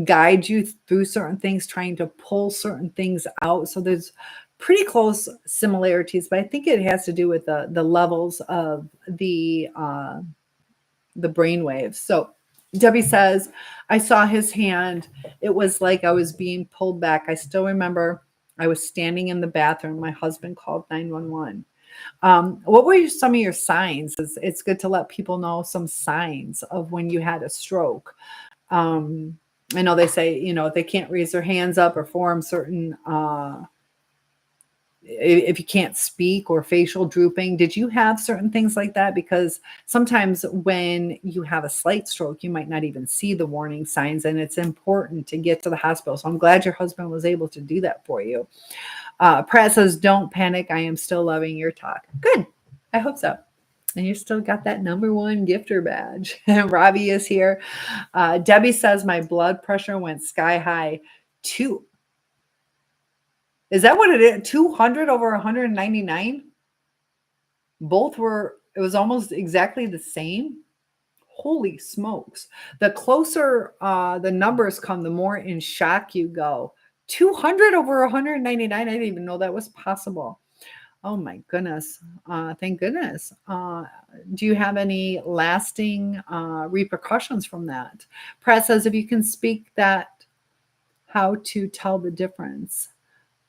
Speaker 1: guide you through certain things, trying to pull certain things out. So there's pretty close similarities, but I think it has to do with the levels of the brain waves. So Debbie says, I saw his hand. It was like I was being pulled back. I still remember I was standing in the bathroom. My husband called 911. What were some of your signs? It's good to let people know some signs of when you had a stroke. I know they say, if they can't raise their hands up or form certain, if you can't speak or facial drooping, did you have certain things like that? Because sometimes when you have a slight stroke, you might not even see the warning signs, and it's important to get to the hospital. So I'm glad your husband was able to do that for you. Pratt says, don't panic. I am still loving your talk. Good. I hope so. And you still got that #1 gifter badge. Robbie is here. Debbie says, my blood pressure went sky high. Is that what it is? 200 over 199? Both were, it was almost exactly the same. Holy smokes. The closer the numbers come, the more in shock you go. 200 over 199. I didn't even know that was possible. Oh my goodness. Thank goodness. Do you have any lasting repercussions from that? Pratt says, if you can speak that, how to tell the difference.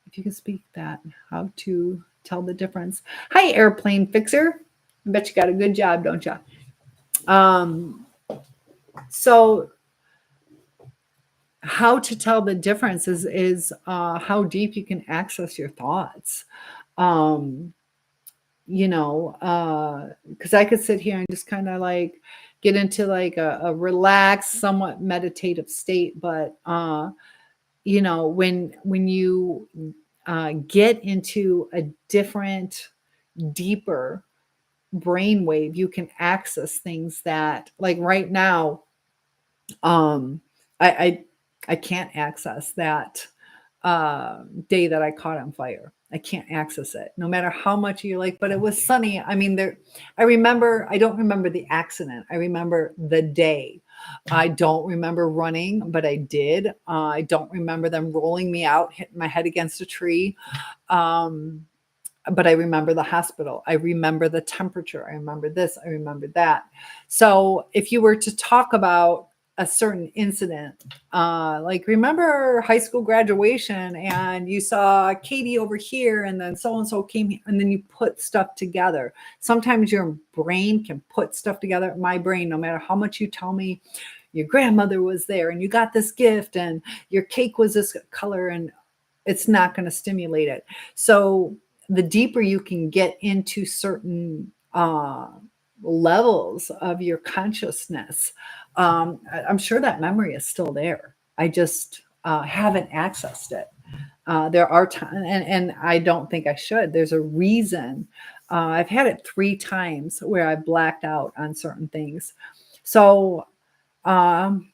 Speaker 1: If you can speak that, how to tell the difference. Hi, airplane fixer. I bet you got a good job, don't you? So how to tell the difference is how deep you can access your thoughts. Um, because I could sit here and just kind of like get into like a relaxed, somewhat meditative state. But when you get into a different, deeper brainwave, you can access things that, like right now, um, I I, I can't access that day that I caught on fire. I can't access it, no matter how much you like. But it was sunny. I mean, there. I remember. I don't remember the accident. I remember the day. I don't remember running, but I did. I don't remember them rolling me out, hitting my head against a tree. Um, but I remember the hospital. I remember the temperature. I remember this. I remember that. So if you were to talk about a certain incident, like remember high school graduation and you saw Katie over here and then so and so came here, and then you put stuff together. Sometimes your brain can put stuff together. My brain, no matter how much you tell me, your grandmother was there and you got this gift and your cake was this color, and it's not going to stimulate it. So the deeper you can get into certain levels of your consciousness, I'm sure that memory is still there. I just haven't accessed it. There are times, and I don't think I should. There's a reason. I've had it 3 times where I blacked out on certain things. So, um,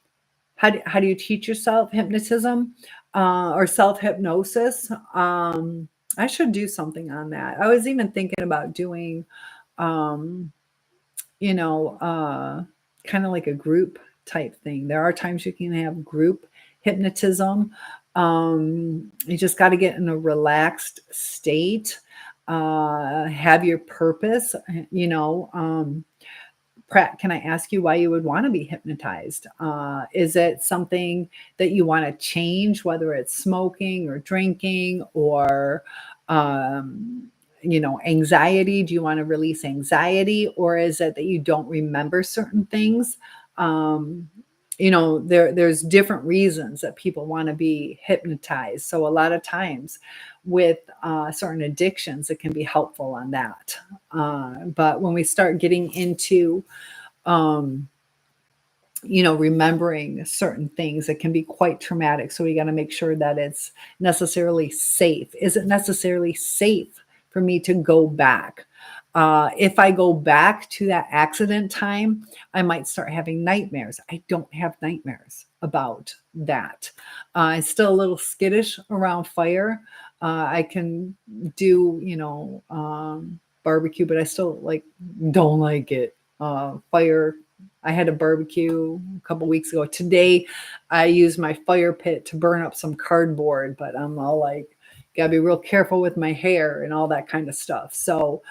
Speaker 1: how do you teach yourself hypnotism or self hypnosis? I should do something on that. I was even thinking about doing, um, you know, uh, kind of like a group type thing. There are times you can have group hypnotism. You just got to get in a relaxed state, have your purpose, you know. Pratt, can I ask you why you would want to be hypnotized? Is it something that you want to change, whether it's smoking or drinking or, anxiety? Do you want to release anxiety, or is it that you don't remember certain things? Um, there's different reasons that people want to be hypnotized. So a lot of times with certain addictions, it can be helpful on that. But when we start getting into, um, remembering certain things, it can be quite traumatic. So we got to make sure that it's necessarily safe. Is it necessarily safe for me to go back? If I go back to that accident time, I might start having nightmares. I don't have nightmares about that. I'm still a little skittish around fire. I can do, barbecue, but I still don't like it. Fire. I had a barbecue a couple weeks ago. Today, I used my fire pit to burn up some cardboard, but I'm all like, gotta be real careful with my hair and all that kind of stuff. So,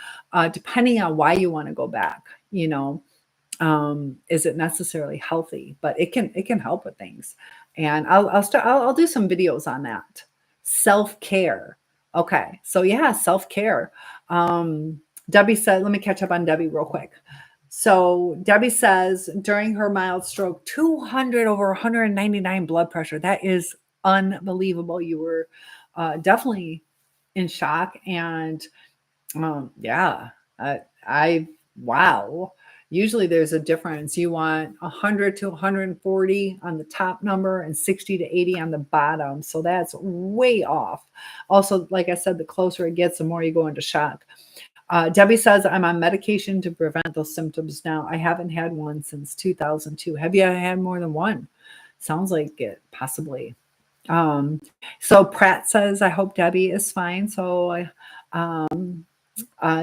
Speaker 1: depending on why you want to go back, is it necessarily healthy? But it can help with things, and I'll do some videos on that. Self care. Okay, so yeah, self care. Debbie said, let me catch up on Debbie real quick. So Debbie says during her mild stroke, 200 over 199 blood pressure. That is unbelievable. You were definitely in shock, and yeah, wow. Usually there's a difference. You want 100 to 140 on the top number and 60 to 80 on the bottom. So that's way off. Also, like I said, the closer it gets, the more you go into shock. Debbie says, I'm on medication to prevent those symptoms now. I haven't had one since 2002. Have you had more than one? Sounds like it, possibly. So Pratt says, I hope Debbie is fine. So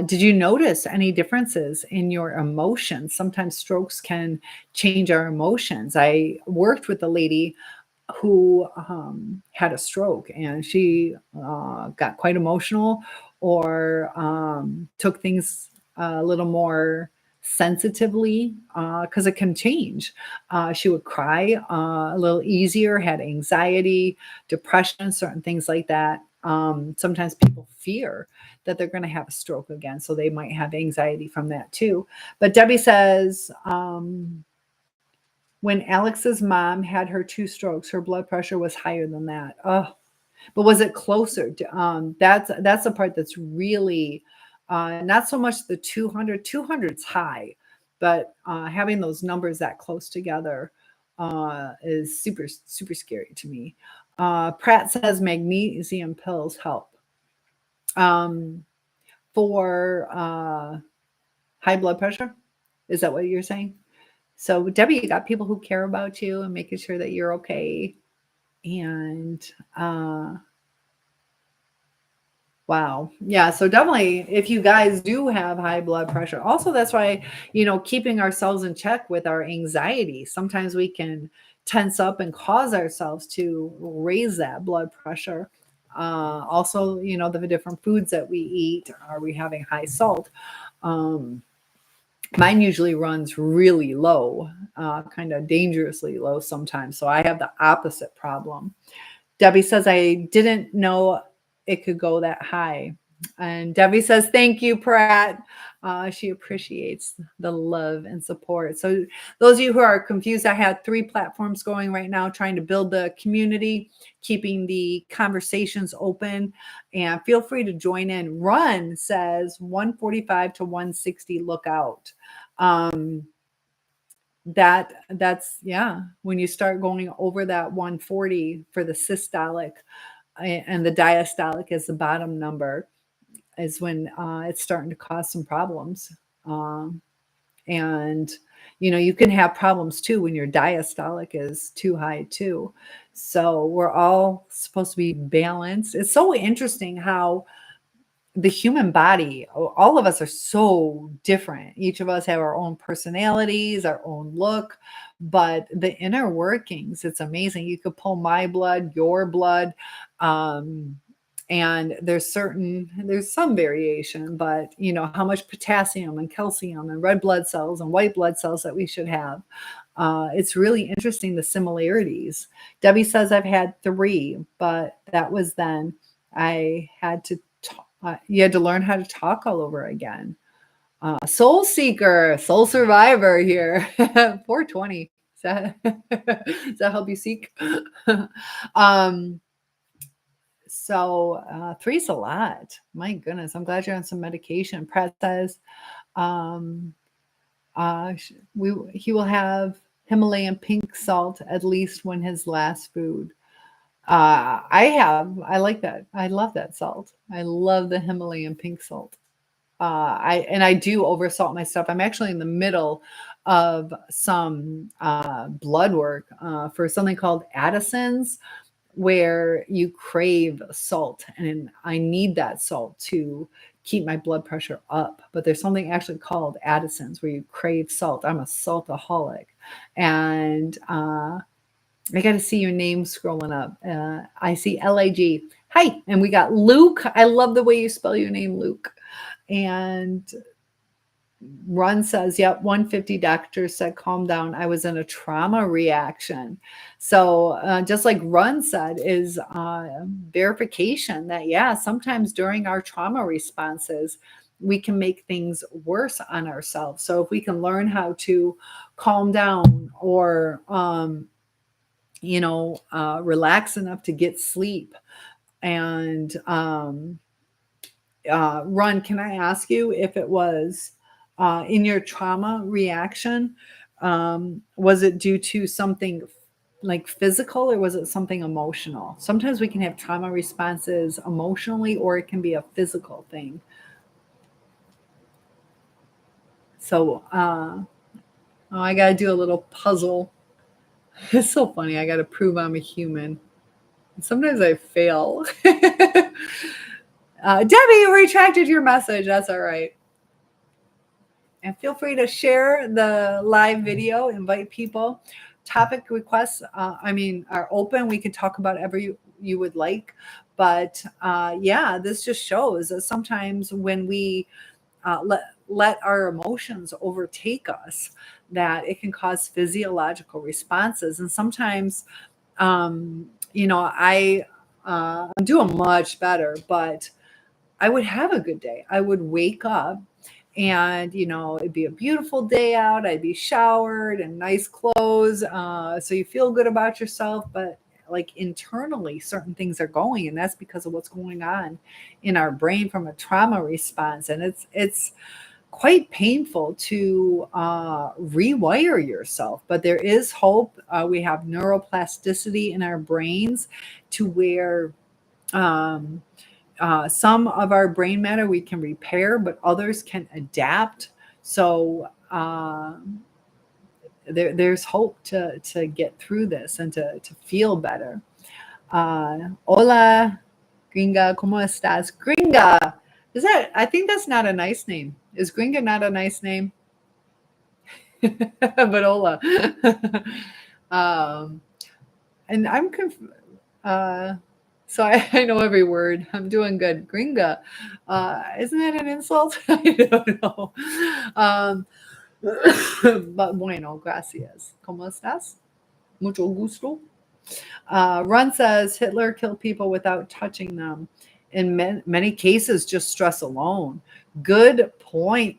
Speaker 1: did you notice any differences in your emotions? Sometimes strokes can change our emotions. I worked with a lady who had a stroke, and she got quite emotional, or took things a little more sensitively, because it can change. She would cry a little easier, had anxiety, depression, certain things like that. Sometimes people fear that they're going to have a stroke again, so they might have anxiety from that too. But Debbie says, when Alex's mom had her 2 strokes, her blood pressure was higher than that. Oh, but was it closer? That's the part that's really, not so much the 200. 200's high, but having those numbers that close together is super, super scary to me. Pratt says magnesium pills help um, for high blood pressure. Is that what you're saying? So, Debbie, you got people who care about you and making sure that you're okay. And wow. Yeah. So definitely, if you guys do have high blood pressure, also that's why, keeping ourselves in check with our anxiety. Sometimes we can tense up and cause ourselves to raise that blood pressure. Also, the different foods that we eat. Are we having high salt? Um, Mine usually runs really low, kind of dangerously low sometimes. So I have the opposite problem. Debbie says, I didn't know it could go that high. And Debbie says, thank you, Pratt. She appreciates the love and support. So those of you who are confused, I have 3 platforms going right now, trying to build the community, keeping the conversations open, and feel free to join in. Run says 145 to 160, look out. That's yeah, when you start going over that 140 for the systolic, and the diastolic is the bottom number, is when it's starting to cause some problems. And you can have problems too when your diastolic is too high too. So we're all supposed to be balanced. It's so interesting how the human body, all of us are so different. Each of us have our own personalities, our own look, but the inner workings, it's amazing. You could pull my blood, your blood, and there's some variation, but how much potassium and calcium and red blood cells and white blood cells that we should have. It's really interesting, the similarities. Debbie says, I've had 3, but that was then. I had to you had to learn how to talk all over again. Soul seeker, soul survivor here. 420. Does that help you seek? So 3's a lot. My goodness, I'm glad you're on some medication. Pratt says he will have Himalayan pink salt at least when his last food. I like that. I love that salt. I love the Himalayan pink salt. I do oversalt my stuff. I'm actually in the middle of some blood work for something called Addison's, where you crave salt, and I need that salt to keep my blood pressure up. But there's something actually called Addison's where you crave salt. I'm a saltaholic, and I got to see your name scrolling up. I see LAG. Hi. And we got Luke. I love the way you spell your name, Luke. And Run says, yep, 150 doctor said, calm down. I was in a trauma reaction. So just like Run said, is verification that, yeah, sometimes during our trauma responses, we can make things worse on ourselves. So if we can learn how to calm down, or relax enough to get sleep. And Run, can I ask you if it was in your trauma reaction, was it due to something like physical, or was it something emotional? Sometimes we can have trauma responses emotionally, or it can be a physical thing. So I got to do a little puzzle. It's so funny. I got to prove I'm a human. Sometimes I fail. Debbie, you retracted your message. That's all right. And feel free to share the live video, invite people, topic requests, are open. We can talk about whatever you would like. But yeah, this just shows that sometimes when we let our emotions overtake us, that it can cause physiological responses. And sometimes, I'm doing much better, but I would have a good day. I would wake up and, it'd be a beautiful day out. I'd be showered and nice clothes. So you feel good about yourself, but like internally, certain things are going, and that's because of what's going on in our brain from a trauma response. And it's quite painful to rewire yourself, but there is hope. We have neuroplasticity in our brains to where um, some of our brain matter we can repair, but others can adapt. So there's hope to get through this and to feel better. Hola, Gringa, ¿cómo estás? Gringa, I think that's not a nice name. Is Gringa not a nice name? But hola. um, and so I know every word. I'm doing good. Gringa. Isn't that an insult? I don't know. But bueno, gracias. ¿Cómo estás? Mucho gusto. Run says Hitler killed people without touching them. In many cases, just stress alone. Good point.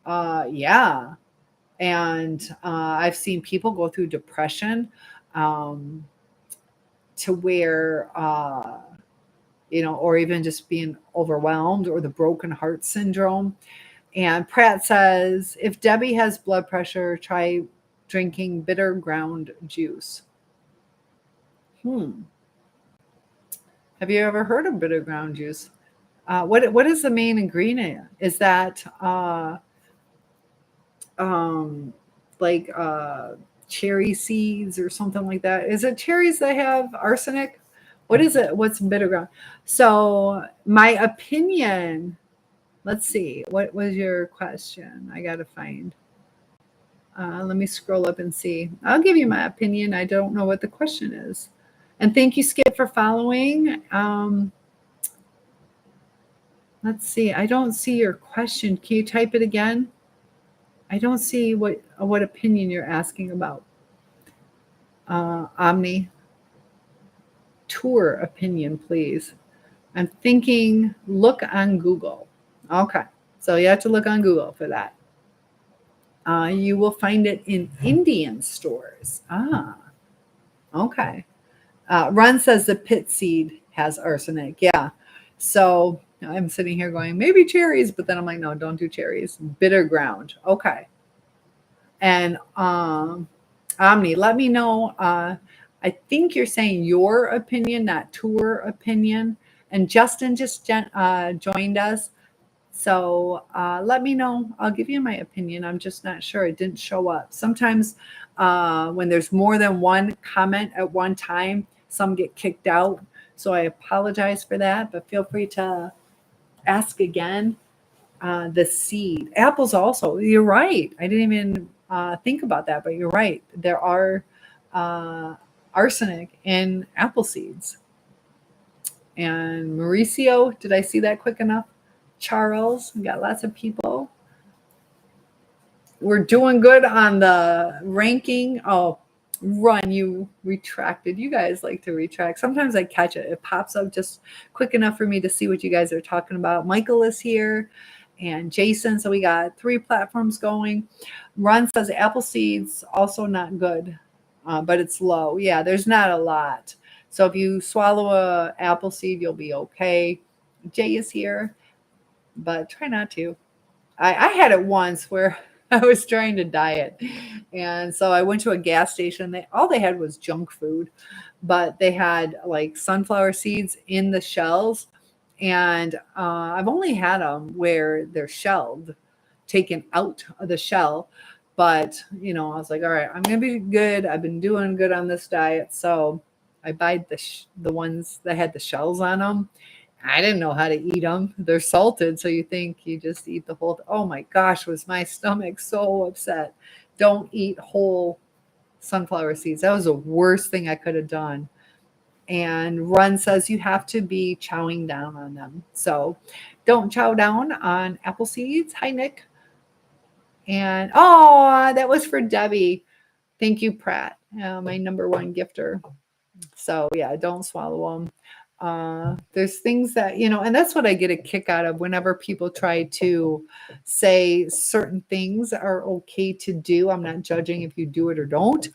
Speaker 1: Yeah. And I've seen people go through depression to where, or even just being overwhelmed, or the broken heart syndrome. And Pratt says, if Debbie has blood pressure, try drinking bitter ground juice. Have you ever heard of bitter ground juice? What is the main ingredient? Is that cherry seeds or something like that? Is it cherries that have arsenic? What is it? What's bitter ground? So my opinion, let's see. What was your question? I got to find. Let me scroll up and see. I'll give you my opinion. I don't know what the question is. And thank you, Skip, for following. Let's see. I don't see your question. Can you type it again? I don't see what opinion you're asking about. Omni. Tour opinion, please. I'm thinking look on Google. Okay. So you have to look on Google for that. You will find it in Indian stores. Okay. Ron says the pit seed has arsenic. Yeah. So I'm sitting here going, maybe cherries, but then I'm like, no, don't do cherries. Bitter ground. Okay. And Omni, let me know. I think you're saying your opinion, not tour opinion. And Justin just joined us. So let me know. I'll give you my opinion. I'm just not sure. It didn't show up. Sometimes when there's more than one comment at one time, some get kicked out. So I apologize for that, but feel free to ask again. The seed. Apples also. You're right. I didn't even think about that, but you're right. There are arsenic in apple seeds. And Mauricio, did I see that quick enough? Charles, we got lots of people. We're doing good on the ranking. Oh, Run, you retracted. You guys like to retract. Sometimes I catch it. It pops up just quick enough for me to see what you guys are talking about. Michael is here and Jason. So we got 3 platforms going. Run says apple seeds also not good, but it's low. Yeah, there's not a lot. So if you swallow a apple seed, you'll be okay. Jay is here, but try not to. I had it once where I was trying to diet. And so I went to a gas station. All they had was junk food, but they had like sunflower seeds in the shells. And I've only had them where they're shelled, taken out of the shell. But, I was like, all right, I'm going to be good. I've been doing good on this diet. So I buy the ones that had the shells on them. I didn't know how to eat them. They're salted, so you think you just eat the whole. Oh my gosh, was my stomach so upset. Don't eat whole sunflower seeds. That was the worst thing I could have done. And Run says you have to be chowing down on them. So don't chow down on apple seeds. Hi, Nick. And oh, that was for Debbie. Thank you, Pratt, my number one gifter. So yeah, don't swallow them. There's things that, and that's what I get a kick out of whenever people try to say certain things are okay to do. I'm not judging if you do it or don't,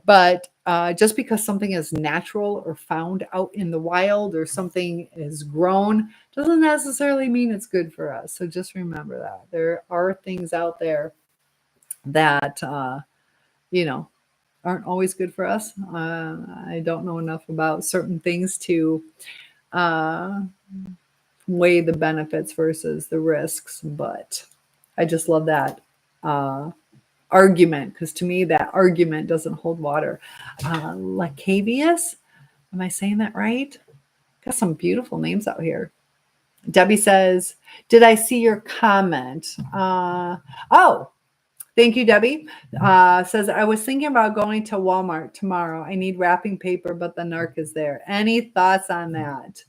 Speaker 1: but just because something is natural or found out in the wild or something is grown doesn't necessarily mean it's good for us. So just remember that there are things out there that, you know, aren't always good for us. I don't know enough about certain things to uh, weigh the benefits versus the risks, but I just love that argument, because to me that argument doesn't hold water. Lacavius, am I saying that right? Got some beautiful names out here. Debbie says, did I see your comment? Oh, thank you, Debbie. Says, I was thinking about going to Walmart tomorrow. I need wrapping paper, but the narc is there. Any thoughts on that?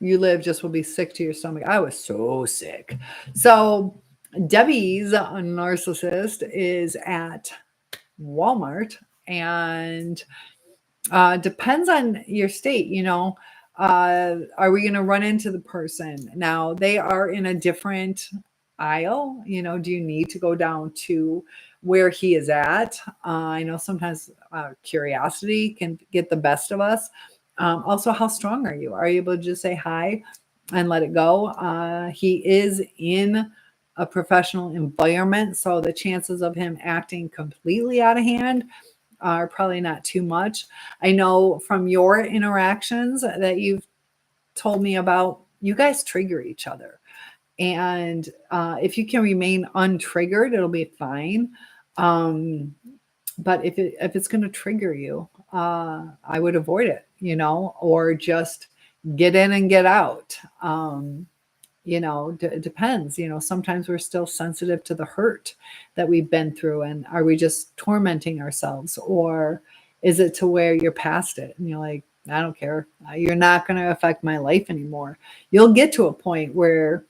Speaker 1: You live just will be sick to your stomach. I was so sick. So Debbie's narcissist is at Walmart, and depends on your state, are we going to run into the person? Now they are in a different aisle. Do you need to go down to where he is at? I know sometimes curiosity can get the best of us. Also, how strong are you? Are you able to just say hi and let it go? He is in a professional environment, so the chances of him acting completely out of hand are probably not too much. I know from your interactions that you've told me about, you guys trigger each other. And if you can remain untriggered, it'll be fine. But if it's going to trigger you, I would avoid it, or just get in and get out. It depends. Sometimes we're still sensitive to the hurt that we've been through. And are we just tormenting ourselves? Or is it to where you're past it and you're like, I don't care. You're not going to affect my life anymore. You'll get to a point where,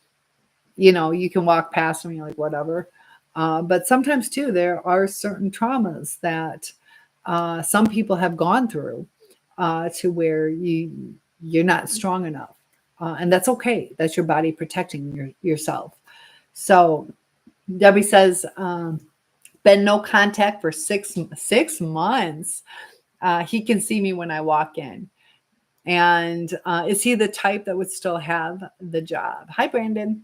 Speaker 1: you can walk past them and you're like, whatever. But sometimes too, there are certain traumas that some people have gone through to where you're not strong enough. And that's okay. That's your body protecting yourself. So Debbie says, been no contact for six months. He can see me when I walk in. And is he the type that would still have the job? Hi, Brandon.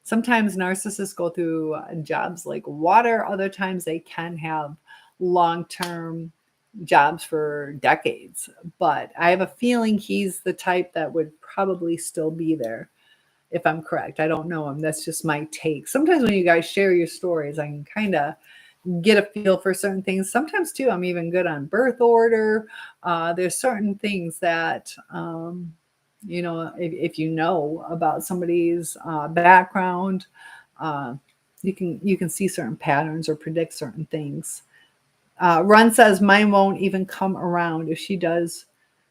Speaker 1: Sometimes narcissists go through jobs like water. Other times they can have long-term jobs for decades. But I have a feeling he's the type that would probably still be there, if I'm correct. I don't know him. That's just my take. Sometimes when you guys share your stories, I can kind of get a feel for certain things. Sometimes too, I'm even good on birth order. There's certain things that, if you know about somebody's background, you can see certain patterns or predict certain things. Run says, mine won't even come around. If she does,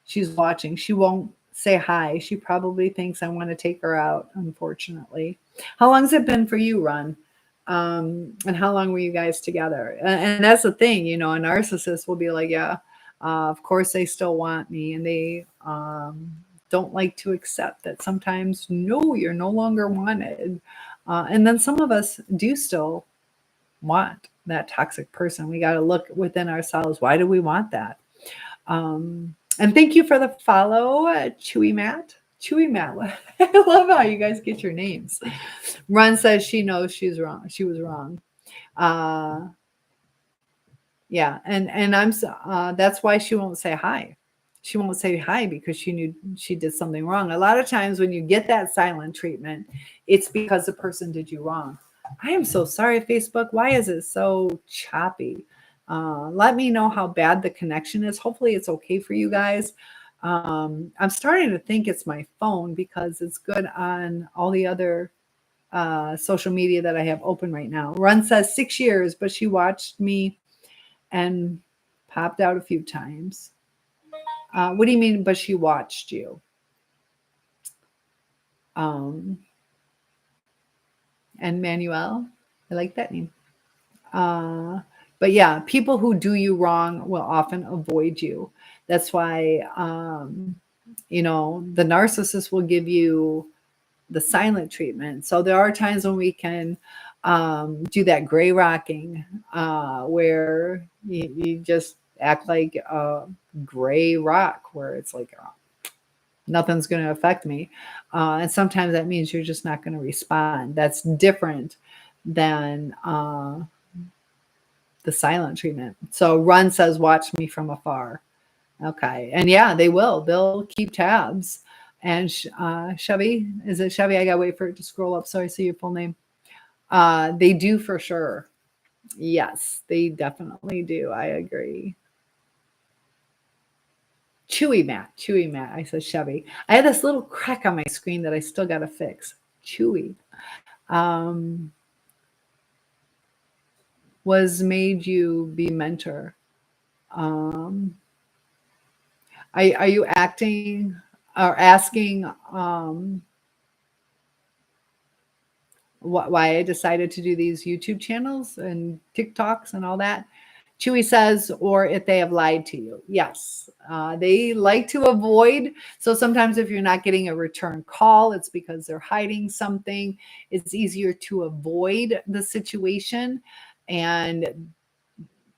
Speaker 1: she's watching. She won't say hi. She probably thinks I want to take her out, unfortunately. How long has it been for you, Run? And how long were you guys together? And that's the thing, a narcissist will be like, yeah, of course they still want me. And they don't like to accept that sometimes, no, you're no longer wanted. And then some of us do still want that toxic person. We got to look within ourselves. Why do we want that? And thank you for the follow, Chewy Matt. Chewy Matt. I love how you guys get your names. Run says she knows she's wrong. She was wrong. Yeah, and I'm that's why she won't say hi. She won't say hi because she knew she did something wrong. A lot of times when you get that silent treatment, it's because the person did you wrong. I am so sorry, Facebook. Why is it so choppy? Let me know how bad the connection is. Hopefully it's okay for you guys. I'm starting to think it's my phone because it's good on all the other social media that I have open right now. Run says 6 years, but she watched me and popped out a few times. What do you mean, but she watched you? Um, and Manuel, I like that name. Uh, but yeah, people who do you wrong will often avoid you. That's why, the narcissist will give you the silent treatment. So there are times when we can do that gray rocking, where you just act like a gray rock, where it's like, nothing's going to affect me. And sometimes that means you're just not going to respond. That's different than the silent treatment. So Run says, watch me from afar. Okay. And yeah, they will. They'll keep tabs. And Chevy, is it Chevy? I got to wait for it to scroll up so I see your full name. They do for sure. Yes, they definitely do. I agree. Chewy Matt. I said Chevy. I had this little crack on my screen that I still got to fix. Chewy. Um, was made you be mentor. Um, are you acting or asking why I decided to do these YouTube channels and TikToks and all that? Chewy says, or if they have lied to you. Yes, they like to avoid. So sometimes if you're not getting a return call, it's because they're hiding something. It's easier to avoid the situation. And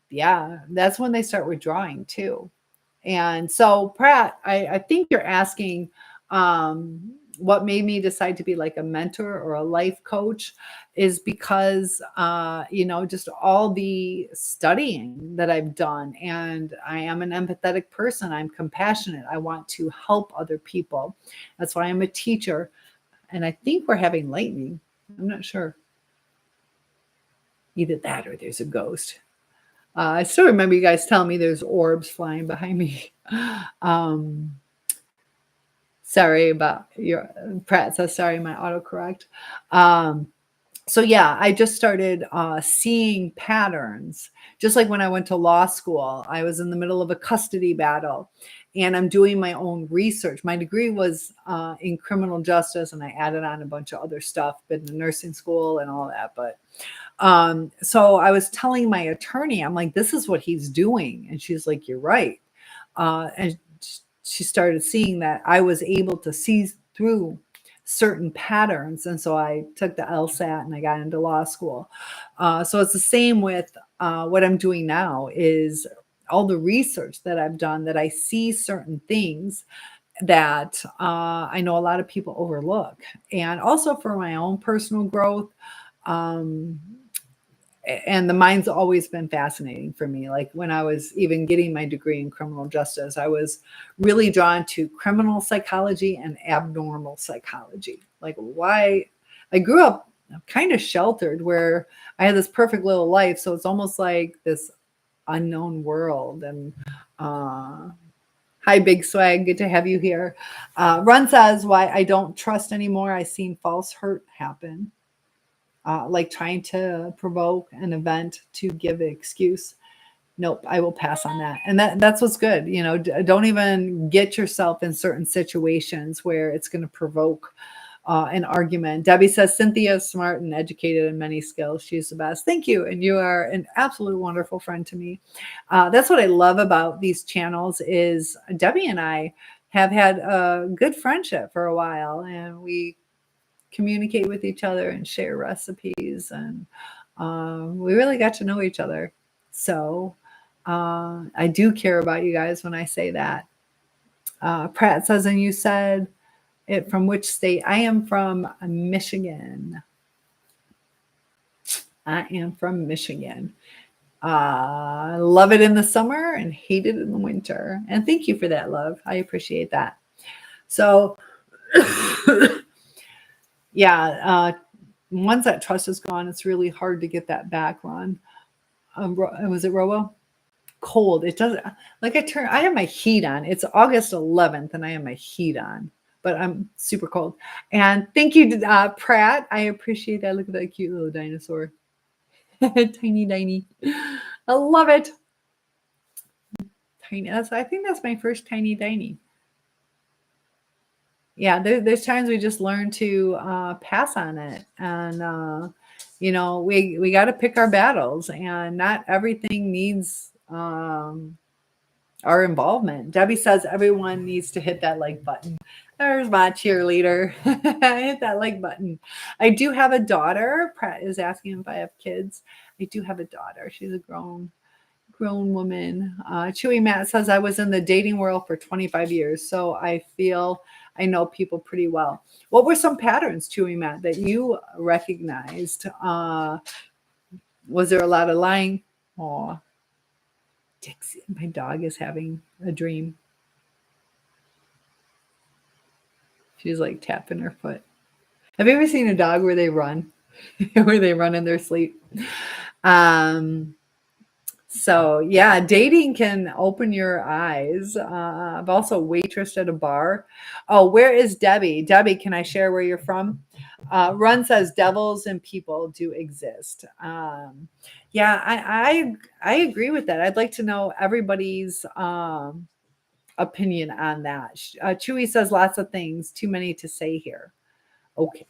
Speaker 1: yeah, that's when they start withdrawing too. And so, Pratt, I think you're asking what made me decide to be like a mentor or a life coach is because, just all the studying that I've done. And I am an empathetic person. I'm compassionate. I want to help other people. That's why I'm a teacher. And I think we're having lightning. I'm not sure. Either that or there's a ghost. I still remember you guys telling me there's orbs flying behind me. Um, sorry about your Pratt says sorry, my autocorrect. So yeah, I just started seeing patterns. Just like when I went to law school, I was in the middle of a custody battle, and I'm doing my own research. My degree was in criminal justice, and I added on a bunch of other stuff, been in nursing school and all that. But so I was telling my attorney, I'm like, this is what he's doing. And she's like, you're right. And she started seeing that I was able to see through certain patterns. And so I took the LSAT and I got into law school. So it's the same with what I'm doing now is all the research that I've done, that I see certain things that I know a lot of people overlook. And also for my own personal growth, um, and the mind's always been fascinating for me. Like when I was even getting my degree in criminal justice, I was really drawn to criminal psychology and abnormal psychology. Like why I grew up kind of sheltered where I had this perfect little life. So it's almost like this unknown world. And hi, Big Swag. Good to have you here. Run says, why I don't trust anymore. I seen false hurt happen. Like trying to provoke an event to give an excuse. Nope, I will pass on that. And that's what's good. Don't even get yourself in certain situations where it's going to provoke an argument. Debbie says, Cynthia is smart and educated in many skills. She's the best. Thank you. And you are an absolute wonderful friend to me. That's what I love about these channels is Debbie and I have had a good friendship for a while, and we communicate with each other and share recipes, and we really got to know each other. So I do care about you guys when I say that. Pratt says, and you said it from which state? I am from Michigan. I am from Michigan. Love it in the summer and hate it in the winter. And thank you for that, love. I appreciate that. So yeah, once that trust is gone, it's really hard to get that back, Ron. Was it Robo? Cold. It doesn't, like I have my heat on. It's August 11th and I have my heat on. but I'm super cold. And thank you, Pratt. I appreciate that. Look at that cute little dinosaur. Tiny, tiny. I love it. Tiny. I think that's my first tiny, tiny. Yeah, there's times we just learn to pass on it, and we got to pick our battles, and not everything needs our involvement. Debbie says everyone needs to hit that like button. There's my cheerleader. Hit that like button. I do have a daughter. Pratt is asking if I have kids. I do have a daughter. She's a grown woman. Chewy Matt says I was in the dating world for 25 years, so I feel I know people pretty well. What were some patterns, Chewy Matt, that you recognized? Was there a lot of lying? Oh, Dixie, my dog is having a dream. She's like tapping her foot. Have you ever seen a dog where they run? Where they run in their sleep? So yeah, dating can open your eyes. I've also waitressed at a bar. Oh, where is Debbie? Debbie, can I share where you're from? Run says devils and people do exist. Yeah, I agree with that. I'd like to know everybody's opinion on that. Chewy says lots of things, too many to say here. Okay.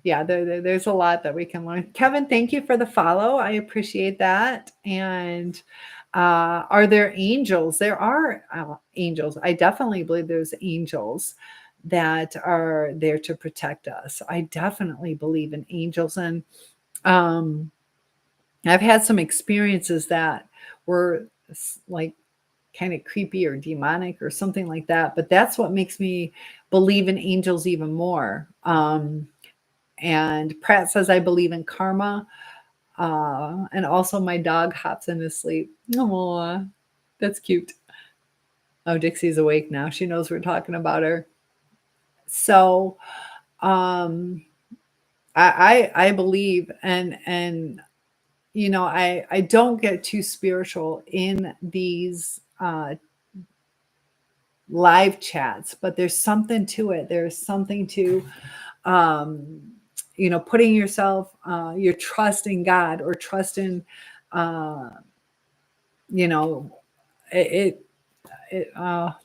Speaker 1: Yeah, there's a lot that we can learn. Kevin, thank you for the follow. I appreciate that. And are there angels? There are angels. I definitely believe there's angels that are there to protect us. I definitely believe in angels. And I've had some experiences that were like kind of creepy or demonic or something like that. But that's what makes me believe in angels even more. And Pratt says, I believe in karma. And also my dog hops in his sleep. Oh, that's cute. Oh, Dixie's awake now. She knows we're talking about her. So I believe, and I don't get too spiritual in these live chats, but there's something to it. There's something to putting yourself, your trust in God or trust in,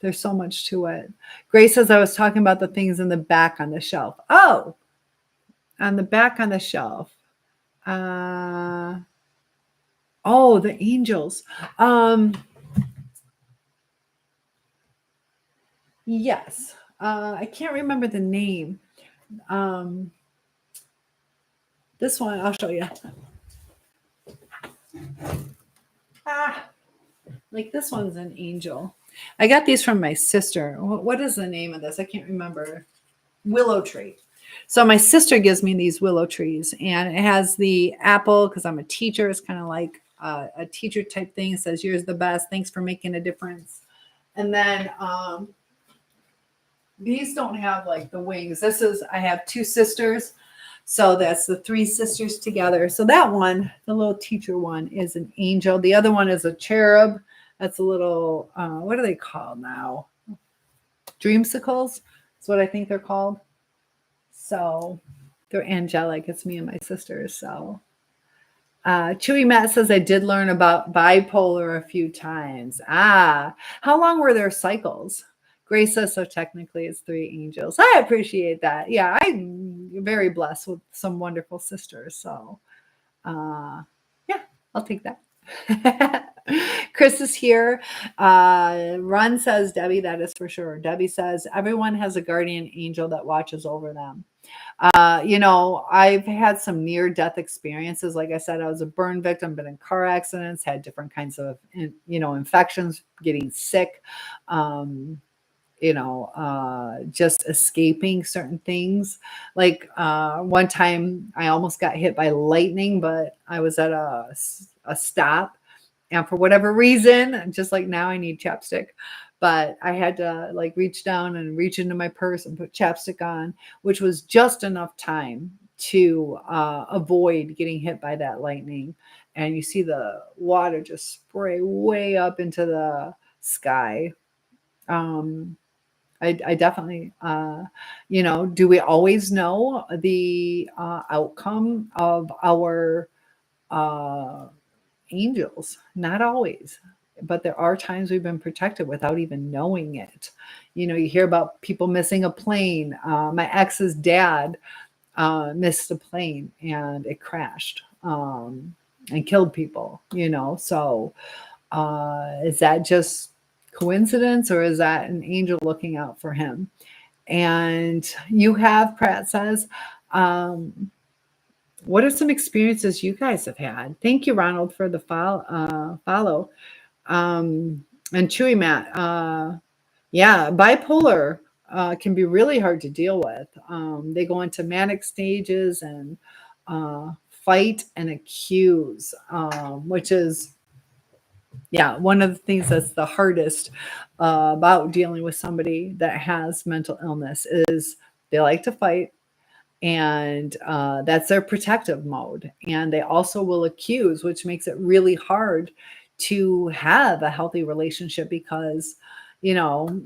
Speaker 1: there's so much to it. Grace says, I was talking about the things in the back on the shelf. Oh, on the back on the shelf. Oh, the angels. Yes. I can't remember the name. This one, I'll show you. Like this one's an angel. I got these from my sister. What is the name of this? I can't remember. Willow tree. So my sister gives me these willow trees, and it has the apple because I'm a teacher. It's kind of like a teacher type thing. It says, "You're the best. Thanks for making a difference." And then these don't have like the wings. I have two sisters. So that's the three sisters together. So that one, the little teacher one, is an angel. The other one is a cherub. That's a little, what are they called now? Dreamsicles. That's what I think they're called. So they're angelic. It's me and my sisters. So Chewy Matt says, I did learn about bipolar a few times. How long were their cycles? Grace says, so technically it's three angels. I appreciate that. Yeah, I'm very blessed with some wonderful sisters. So yeah, I'll take that. Chris is here. Ron says, Debbie, that is for sure. Debbie says, everyone has a guardian angel that watches over them. I've had some near-death experiences. Like I said, I was a burn victim, been in car accidents, had different kinds of, infections, getting sick, just escaping certain things. Like one time I almost got hit by lightning, but I was at a stop. And for whatever reason, just like now I need chapstick, but I had to like reach down and reach into my purse and put chapstick on, which was just enough time to avoid getting hit by that lightning. And you see the water just spray way up into the sky. Um, I definitely, do we always know the outcome of our uh, angels? Not always, but there are times we've been protected without even knowing it. You hear about people missing a plane. My ex's dad missed a plane and it crashed and killed people, So is that just coincidence or is that an angel looking out for him? And you have, Pratt says, um, what are some experiences you guys have had? Thank you, Ronald, for the follow. And Chewy Matt, yeah, bipolar can be really hard to deal with. They go into manic stages and fight and accuse, which is, yeah, one of the things that's the hardest about dealing with somebody that has mental illness is they like to fight, and that's their protective mode. And they also will accuse, which makes it really hard to have a healthy relationship because, you know,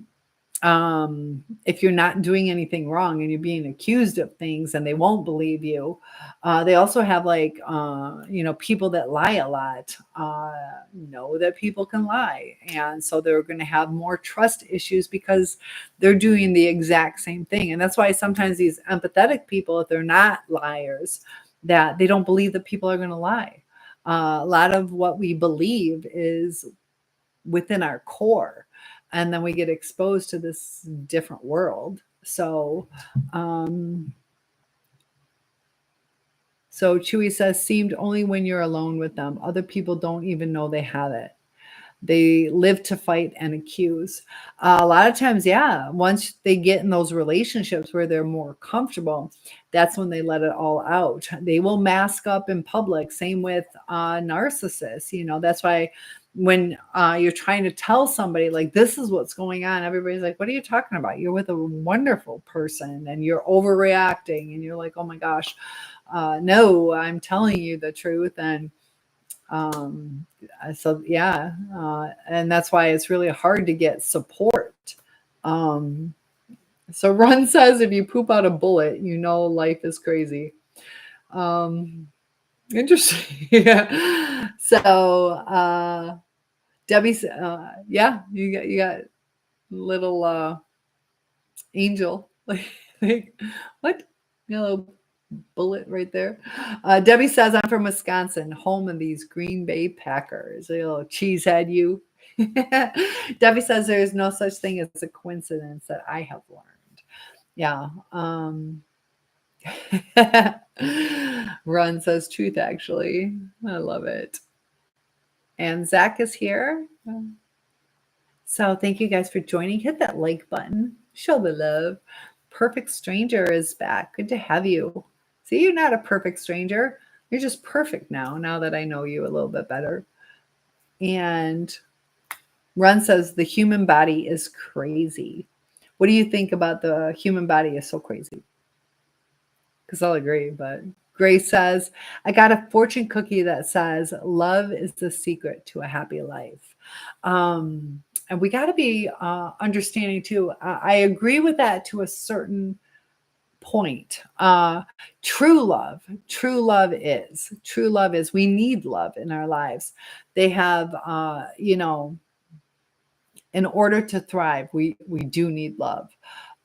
Speaker 1: if you're not doing anything wrong and you're being accused of things and they won't believe you, they also have like, people that lie a lot, know that people can lie. And so they're going to have more trust issues because they're doing the exact same thing. And that's why sometimes these empathetic people, if they're not liars, that they don't believe that people are going to lie. A lot of what we believe is within our core, and then we get exposed to this different world. So Chewy says, seemed only when you're alone with them. Other people don't even know they have it. They live to fight and accuse. A lot of times, yeah, once they get in those relationships where they're more comfortable, that's when they let it all out. They will mask up in public. Same with narcissists. That's why when you're trying to tell somebody, like, this is what's going on, everybody's like, what are you talking about? You're with a wonderful person and you're overreacting. And you're like, oh my gosh, no, I'm telling you the truth. And so yeah, and that's why it's really hard to get support. So Run says, if you poop out a bullet, life is crazy. Interesting. Yeah. So Debbie, yeah, you got little angel, like what? Little bullet right there. Debbie says, I'm from Wisconsin, home of these Green Bay Packers. A little cheesehead, you. Debbie says there's no such thing as a coincidence that I have learned. Yeah. Run says truth, actually. I love it. And Zach is here. So thank you guys for joining. Hit that like button. Show the love. Perfect Stranger is back. Good to have you. See, you're not a perfect stranger. You're just perfect now that I know you a little bit better. And Run says the human body is crazy. What do you think about the human body is so crazy? Because I'll agree, but Grace says, I got a fortune cookie that says love is the secret to a happy life. And we got to be understanding too. I agree with that to a certain point. True love is, we need love in our lives. They have, in order to thrive, we do need love.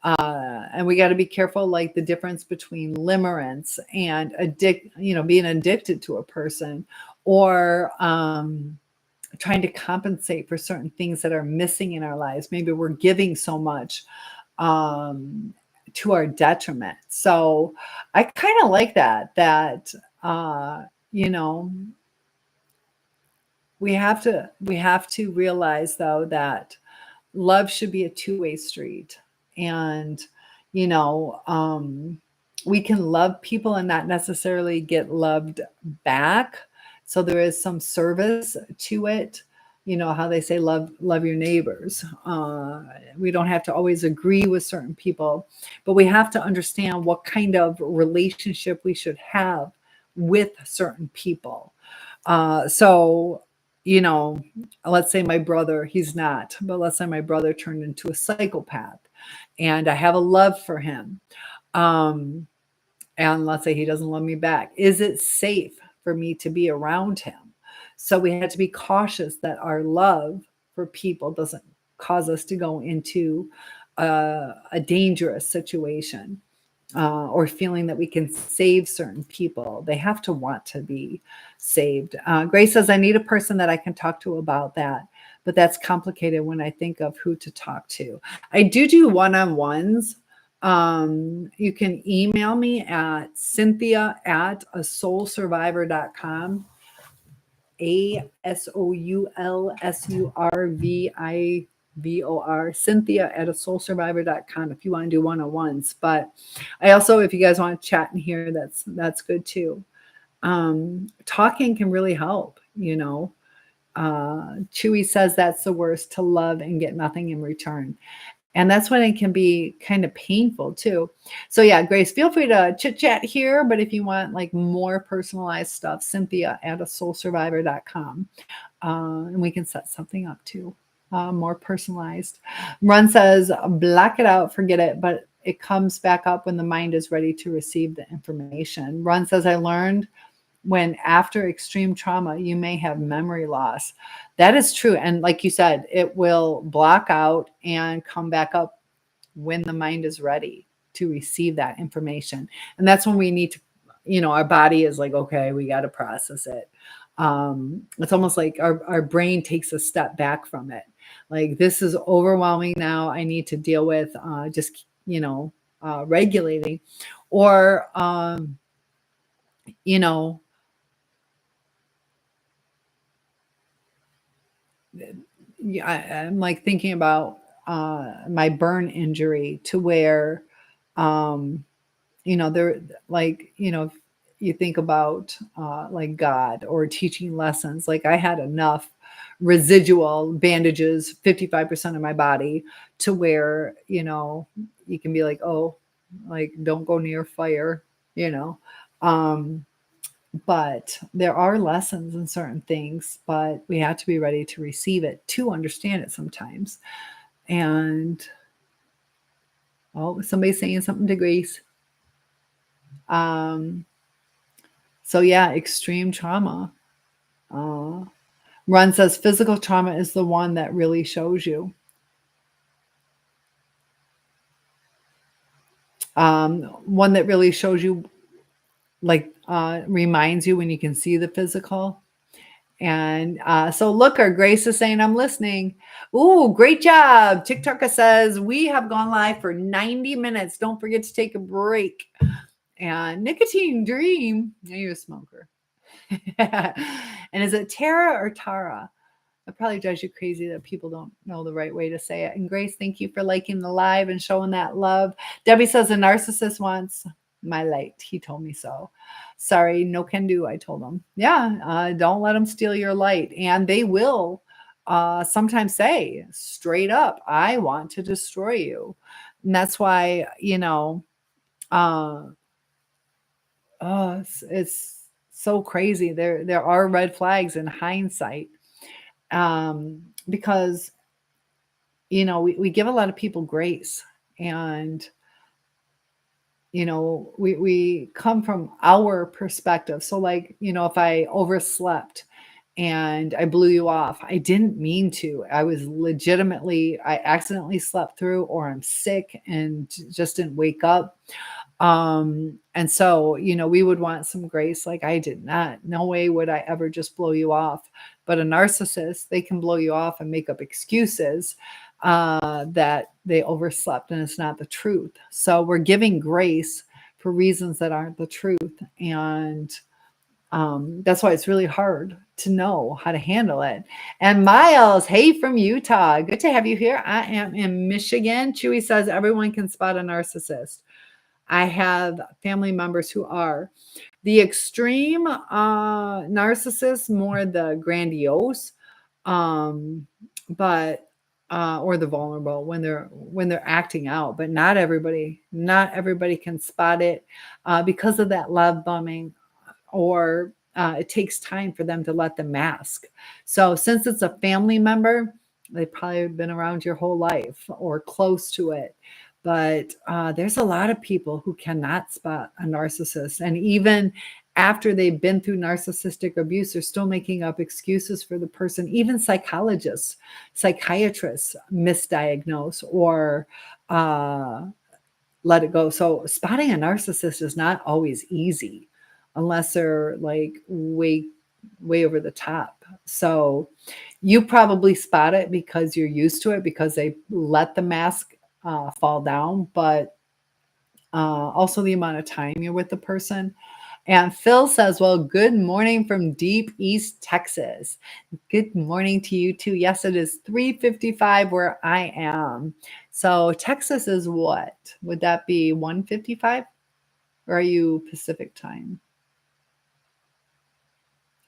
Speaker 1: And we got to be careful, like the difference between limerence and being addicted to a person, or trying to compensate for certain things that are missing in our lives. Maybe we're giving so much to our detriment. So I kind of like that, we have to realize though that love should be a two-way street. And, we can love people and not necessarily get loved back. So there is some service to it. How they say love your neighbors. We don't have to always agree with certain people, but we have to understand what kind of relationship we should have with certain people. So you know, let's say my brother, he's not, but let's say my brother turned into a psychopath and I have a love for him. Um, and let's say he doesn't love me back. Is it safe for me to be around him? So we have to be cautious that our love for people doesn't cause us to go into a dangerous situation, or feeling that we can save certain people. They have to want to be saved. Grace says, I need a person that I can talk to about that, but that's complicated when I think of who to talk to. I do one-on-ones. You can email me at cynthia@asoulsurvivor.com. ASOULSURVIVOR, Cynthia@asoulsurvivor.com if you want to do one-on-ones. But I also, if you guys want to chat in here, that's good too. Talking can really help, you know. Chewy says that's the worst, to love and get nothing in return. And that's when it can be kind of painful too. So yeah, Grace, feel free to chit chat here. But if you want like more personalized stuff, Cynthia@asoulsurvivor.com. And we can set something up too, more personalized. Run says, black it out, forget it, but it comes back up when the mind is ready to receive the information. Run says, I learned when after extreme trauma, you may have memory loss. That is true. And like you said, it will block out and come back up when the mind is ready to receive that information. And that's when we need to, you know, our body is like, okay, we got to process it. It's almost like our brain takes a step back from it. Like, this is overwhelming now. I need to deal with just, you know, regulating. Or, you know, I'm like thinking about my burn injury, to where, um, you know, there, like, you know, you think about like God or teaching lessons. Like, I had enough residual bandages, 55% of my body, to where, you know, you can be like, oh, like, don't go near fire, you know. Um, but there are lessons in certain things, but we have to be ready to receive it, to understand it sometimes. And oh, somebody's saying something to Grace. Um, so yeah, extreme trauma. Uh, Run says physical trauma is the one that really shows you. One that really shows you, like, reminds you when you can see the physical. And so look, our Grace is saying, I'm listening. Ooh, great job. TikToker says, we have gone live for 90 minutes. Don't forget to take a break. And Nicotine Dream, are you a smoker? And is it Tara or Tara? It probably drives you crazy that people don't know the right way to say it. And Grace, thank you for liking the live and showing that love. Debbie says, a narcissist wants my light. He told me so. Sorry, no can do, I told him. Yeah, don't let them steal your light. And they will sometimes say straight up, I want to destroy you. And that's why, you know, it's so crazy. There are red flags in hindsight, because, you know, we give a lot of people grace, and, you know, we come from our perspective. So, like, you know, if I overslept and I blew you off, I didn't mean to. I was legitimately, I accidentally slept through, or I'm sick and just didn't wake up. And so, you know, we would want some grace. Like, I did not, no way would I ever just blow you off. But a narcissist, they can blow you off and make up excuses that they overslept and it's not the truth. So we're giving grace for reasons that aren't the truth. And that's why it's really hard to know how to handle it. And Miles, hey, from Utah. Good to have you here. I am in Michigan. Chewy says everyone can spot a narcissist. I have family members who are. The extreme narcissists, more the grandiose, but or the vulnerable when they're acting out. But not everybody can spot it because of that love bombing, or it takes time for them to let the mask. So since it's a family member, they've probably been around your whole life or close to it. But there's a lot of people who cannot spot a narcissist. And even after they've been through narcissistic abuse, they're still making up excuses for the person. Even psychologists, psychiatrists misdiagnose or uh, let it go. So spotting a narcissist is not always easy unless they're like way over the top. So you probably spot it because you're used to it because they let the mask fall down, but also the amount of time you're with the person. And Phil says, well, good morning from deep East Texas. Good morning to you too. Yes, it is 3:55 where I am. So Texas is what? Would that be 1:55? Or are you Pacific time?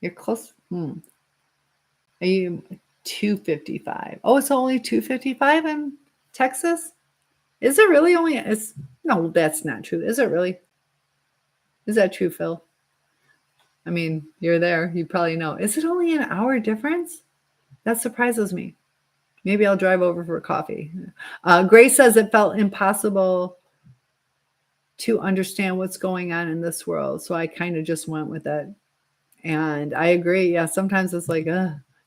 Speaker 1: You're close. Are you 2:55? Oh, it's only 2:55 in Texas? Is it really only? It's no, that's not true. Is it really? Is that true, Phil? I mean, you're there. You probably know. Is it only an hour difference? That surprises me. Maybe I'll drive over for coffee. Grace says it felt impossible to understand what's going on in this world. So I kind of just went with it. And I agree. Yeah, sometimes it's like,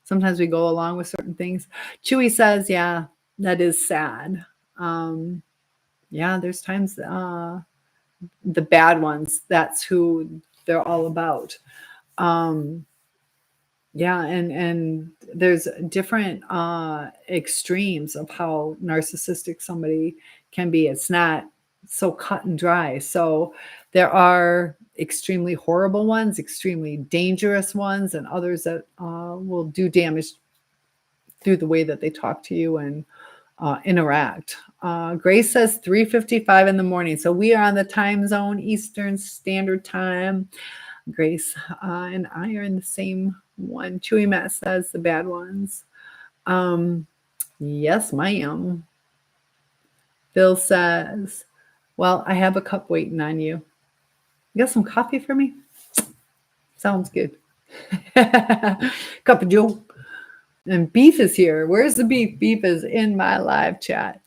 Speaker 1: sometimes we go along with certain things. Chewy says, yeah, that is sad. Yeah, there's times the bad ones, that's who they're all about. Yeah, and there's different extremes of how narcissistic somebody can be. It's not so cut and dry. So there are extremely horrible ones, extremely dangerous ones, and others that will do damage through the way that they talk to you and interact. Grace says 3:55 in the morning. So we are on the time zone, Eastern Standard Time. Grace and I are in the same one. Chewy Matt says the bad ones. Yes, ma'am. Bill says, well, I have a cup waiting on you. You got some coffee for me? Sounds good. Cup of Joe. And Beef is here. Where's the beef? Beef is in my live chat.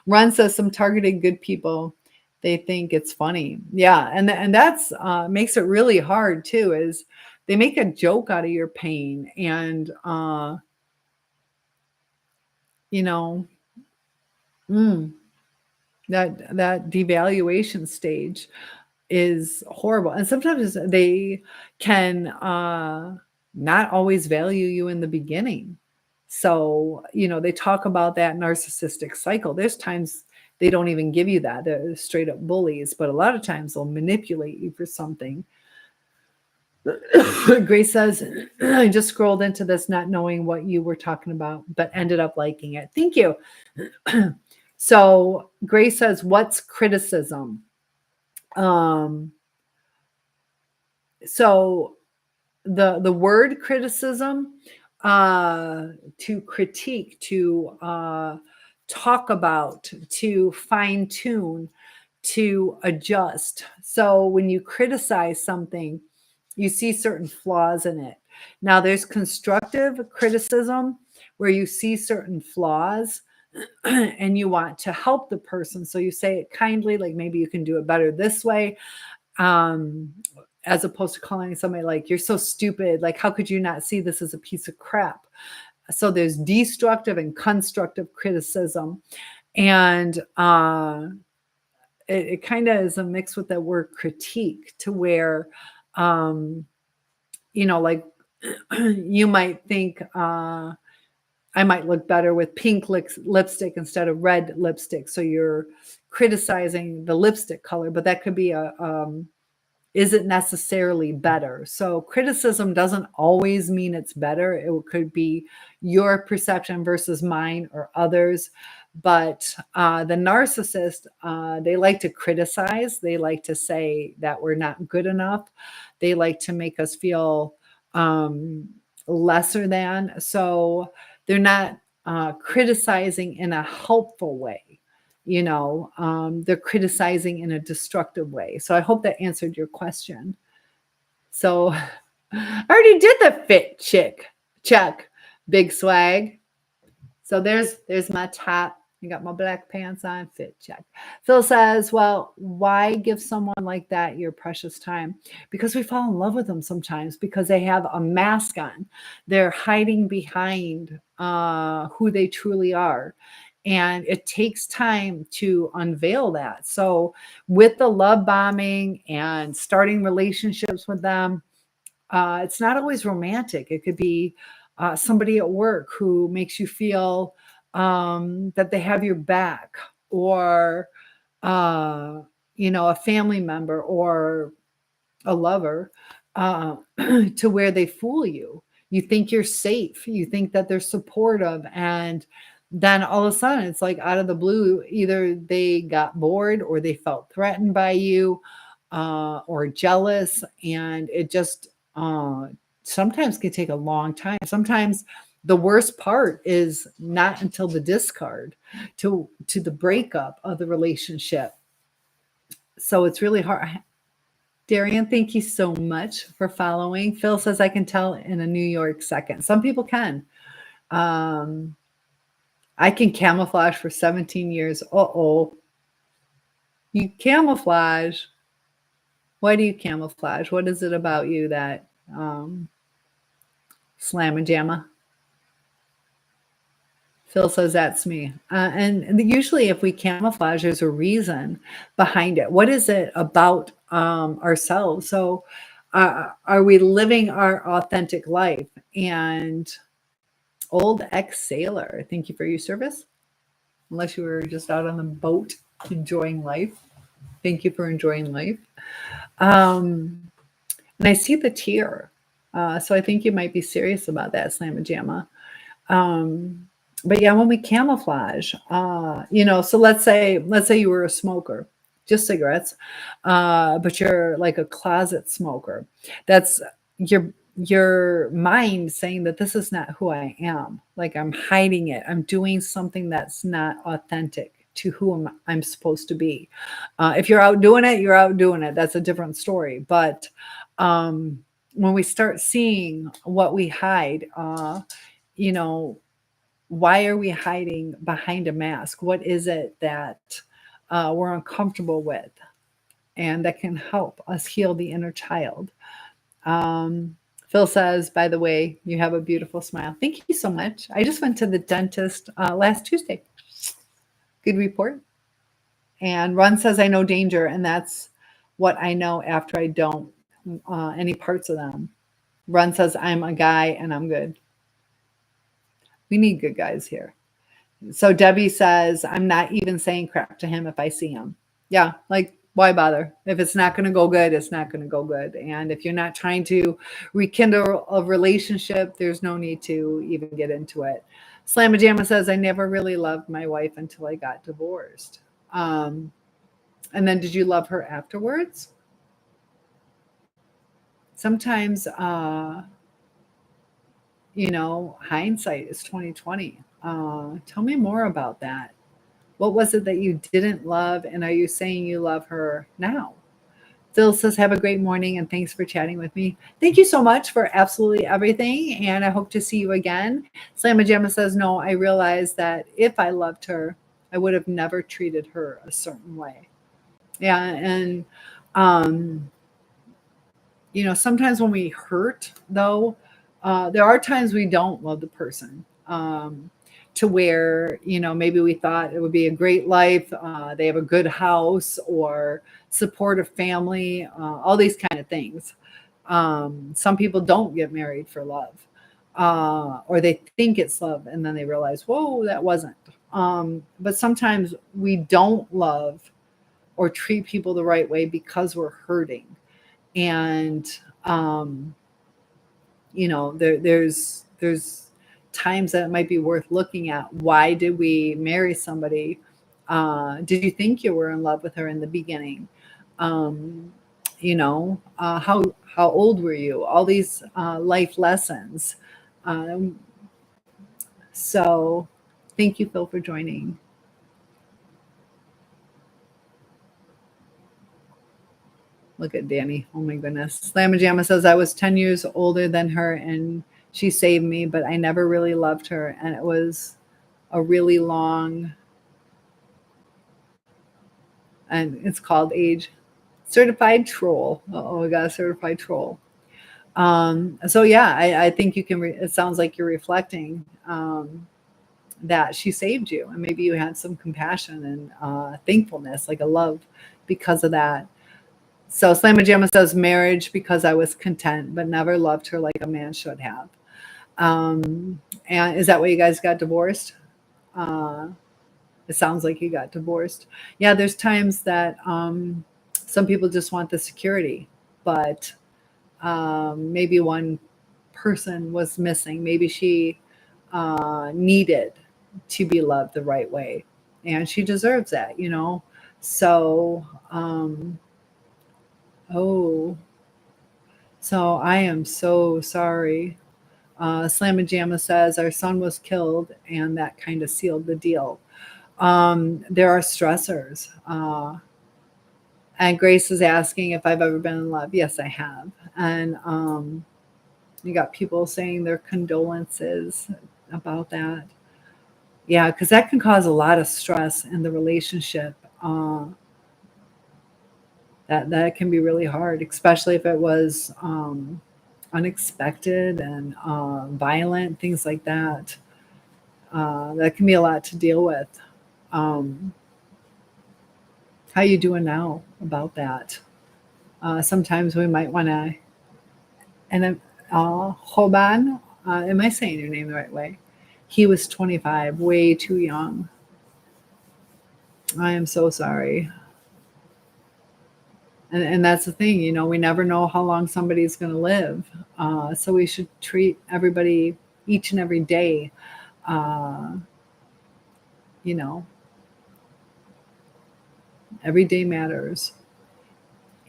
Speaker 1: Ron says some targeted good people, they think it's funny. Yeah, and that's makes it really hard too, is they make a joke out of your pain. And you know, that devaluation stage is horrible. And sometimes they can not always value you in the beginning. So, they talk about that narcissistic cycle. There's times they don't even give you that. They're straight up bullies, but a lot of times they'll manipulate you for something. Grace says, I just scrolled into this not knowing what you were talking about, but ended up liking it. Thank you. So Grace says, what's criticism? So the word criticism, to critique, to talk about, to fine tune, to adjust. So when you criticize something, you see certain flaws in it. Now there's constructive criticism where you see certain flaws and you want to help the person. So you say it kindly, like maybe you can do it better this way. As opposed to calling somebody like, you're so stupid. Like, how could you not see this as a piece of crap? So there's destructive and constructive criticism. And it kind of is a mix with that word critique, to where, like you might think, I might look better with pink lipstick instead of red lipstick. So you're criticizing the lipstick color, but that could be isn't necessarily better. So criticism doesn't always mean it's better. It could be your perception versus mine or others. But the narcissist, they like to criticize. They like to say that we're not good enough. They like to make us feel lesser than. So they're not criticizing in a helpful way. They're criticizing in a destructive way. So I hope that answered your question. So I already did the fit check, big swag. So there's my top. I got my black pants on, fit check. Phil says, well, why give someone like that your precious time? Because we fall in love with them sometimes because they have a mask on. They're hiding behind who they truly are. And it takes time to unveil that. So with the love bombing and starting relationships with them, it's not always romantic. It could be somebody at work who makes you feel that they have your back, or uh, a family member or a lover, to where they fool you. You think you're safe. You think that they're supportive, and then all of a sudden, it's like out of the blue. Either they got bored, or they felt threatened by you, or jealous, and it just sometimes can take a long time. Sometimes the worst part is not until the discard, to the breakup of the relationship. So it's really hard. Darian, thank you so much for following. Phil says I can tell in a New York second. Some people can. Um, I can camouflage for 17 years. Uh-oh. You camouflage. Why do you camouflage? What is it about you that slamma jamma? Phil says that's me. And usually, if we camouflage, there's a reason behind it. What is it about ourselves? So, are we living our authentic life? And old ex sailor, thank you for your service. Unless you were just out on the boat enjoying life. Thank you for enjoying life. Um, and I see the tear. So I think you might be serious about that, Slamma Jamma. Um, but yeah, when we camouflage, so let's say you were a smoker, just cigarettes, but you're like a closet smoker. That's your mind saying that this is not who I am. Like I'm hiding it. I'm doing something that's not authentic to who I'm supposed to be. If you're out doing it, you're out doing it. That's a different story. But when we start seeing what we hide, you know, why are we hiding behind a mask? What is it that we're uncomfortable with, and that can help us heal the inner child? Um, Phil says, by the way, you have a beautiful smile. Thank you so much. I just went to the dentist last Tuesday. Good report. And Ron says, I know danger, and that's what I know after I don't any parts of them. Ron says, I'm a guy and I'm good. We need good guys here. So Debbie says, I'm not even saying crap to him if I see him. Yeah, like why bother? If it's not going to go good, it's not going to go good. And if you're not trying to rekindle a relationship, there's no need to even get into it. Slamma says, I never really loved my wife until I got divorced. And then did you love her afterwards? Sometimes, hindsight is 2020. Tell me more about that. What was it that you didn't love, and are you saying you love her now? Phil says, have a great morning and thanks for chatting with me. Thank you so much for absolutely everything, and I hope to see you again. Slamma Jamma says, no, I realized that if I loved her, I would have never treated her a certain way. Yeah, and um, sometimes when we hurt, though, there are times we don't love the person, to where, maybe we thought it would be a great life. They have a good house or supportive family, all these kind of things. Some people don't get married for love, or they think it's love and then they realize, whoa, that wasn't. But sometimes we don't love or treat people the right way because we're hurting. And um, there's times that it might be worth looking at. Why did we marry somebody? Did you think you were in love with her in the beginning? um, how old were you? All these life lessons. um, so thank you, Phil, for joining. Look at Danny. Oh my goodness. Slamma Jamma says, I was 10 years older than her and she saved me, but I never really loved her. And it was a really long, and it's called age. Certified troll. Oh, I got a certified troll. So yeah, I think you can, it sounds like you're reflecting that she saved you. And maybe you had some compassion and thankfulness, like a love because of that. So Slamma Jamma says marriage because I was content, but never loved her like a man should have. And is that why you guys got divorced? Uh, it sounds like you got divorced. Yeah, there's times that some people just want the security, but maybe one person was missing. Maybe she needed to be loved the right way, and she deserves that, you know. So, oh, so I am so sorry. Slamma Jamma says our son was killed, and that kind of sealed the deal. There are stressors. And Grace is asking if I've ever been in love. Yes, I have. And you got people saying their condolences about that. Yeah, because that can cause a lot of stress in the relationship. That can be really hard, especially if it was unexpected and violent, things like that. That can be a lot to deal with. Um, how you doing now about that? Sometimes we might want to, and then Hoban, am I saying your name the right way? He was 25, way too young. I am so sorry. And that's the thing, you know, we never know how long somebody's going to live. So we should treat everybody each and every day, uh, you know, every day matters.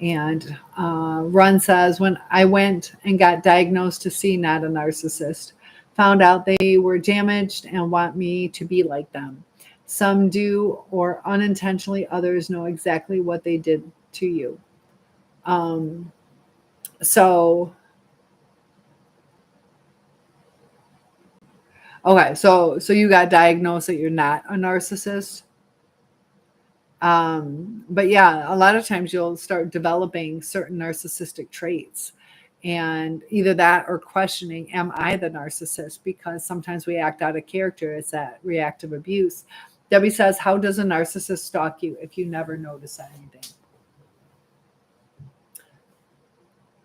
Speaker 1: And Run says, when I went and got diagnosed to see not a narcissist, found out they were damaged and want me to be like them. Some do, or unintentionally, others know exactly what they did to you. Um, so, okay, so you got diagnosed that you're not a narcissist. But yeah, a lot of times you'll start developing certain narcissistic traits. And either that or questioning, am I the narcissist? Because sometimes we act out of character. It's that reactive abuse. Debbie says, how does a narcissist stalk you if you never notice anything?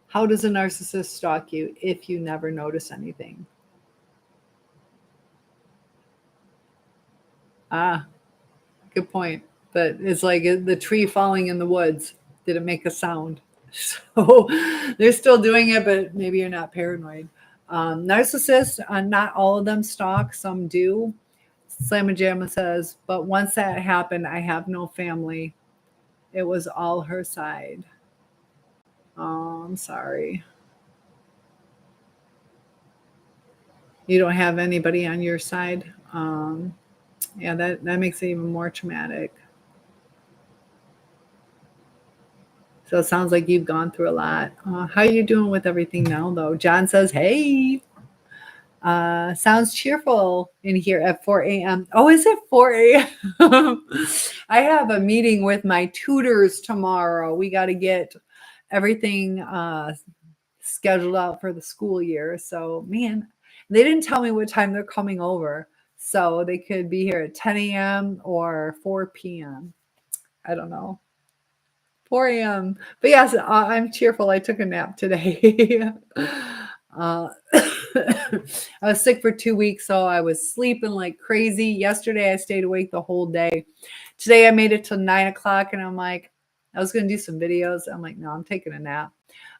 Speaker 1: How does a narcissist stalk you if you never notice anything? Ah, good point. But it's like the tree falling in the woods. Did it make a sound? So they're still doing it, but maybe you're not paranoid. Narcissists, not all of them stalk, some do. Slamma Jamma says, but once that happened, I have no family. It was all her side. Oh, I'm sorry. You don't have anybody on your side. Yeah, that makes it even more traumatic. So it sounds like you've gone through a lot. How are you doing with everything now, though? John says, hey, sounds cheerful in here at 4 a.m. Oh, is it 4 a.m.? I have a meeting with my tutors tomorrow. We got to get everything scheduled out for the school year. So, man, they didn't tell me what time they're coming over. So they could be here at 10 a.m. or 4 p.m. I don't know. 4 a.m. But yes, I'm cheerful. I took a nap today. uh, I was sick for 2 weeks, so I was sleeping like crazy. Yesterday, I stayed awake the whole day. Today, I made it till 9 o'clock, and I'm like, I was going to do some videos. I'm like, no, I'm taking a nap.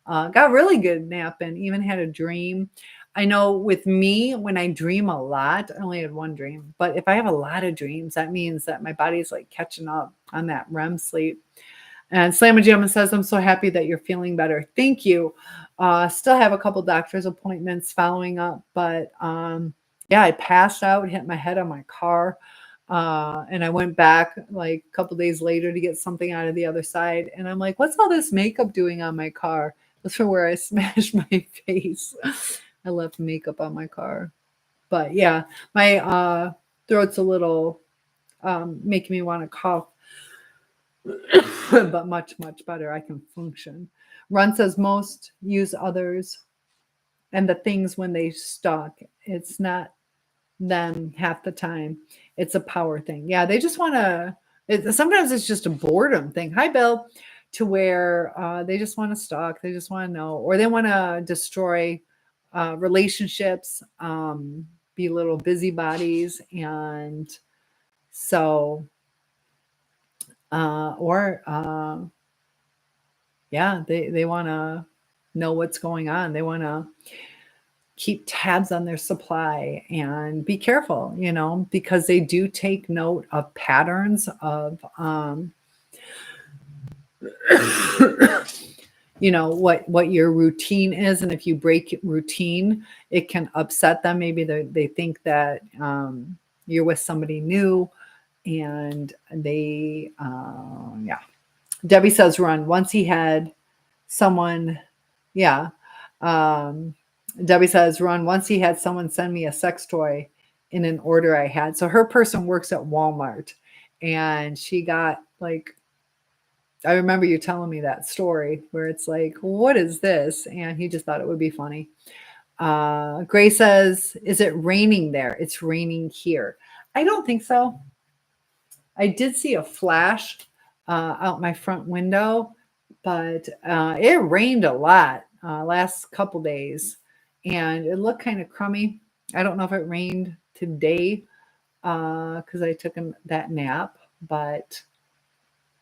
Speaker 1: Got really good nap and even had a dream. I know with me, when I dream a lot, I only had one dream, but if I have a lot of dreams, that means that my body's like catching up on that REM sleep. And Slamma Jamma says, I'm so happy that you're feeling better. Thank you. Still have a couple doctor's appointments following up, but yeah, I passed out, hit my head on my car. And I went back like a couple days later to get something out of the other side. And I'm like, what's all this makeup doing on my car? That's from where I smashed my face. I left makeup on my car. But yeah, my throat's a little making me want to cough, but much, much better. I can function. Ron says most use others and the things when they stalk. It's not them half the time. It's a power thing. Yeah, they just want to. Sometimes it's just a boredom thing. Hi, Bill. To where they just want to stalk. They just want to know, or they want to destroy relationships, be little busybodies, and so or yeah, they want to know what's going on. They want to keep tabs on their supply and be careful, because they do take note of patterns of, what your routine is. And if you break routine, it can upset them. Maybe they think that you're with somebody new and they, yeah. Debbie says, run. Once he had someone, yeah. Debbie says, Ron, once he had someone send me a sex toy in an order I had. So her person works at Walmart and she got like, I remember you telling me that story where it's like, what is this? And he just thought it would be funny. Gray says, is it raining there? It's raining here. I don't think so. I did see a flash out my front window, but it rained a lot last couple days and it looked kind of crummy. I don't know if it rained today because I took that nap, but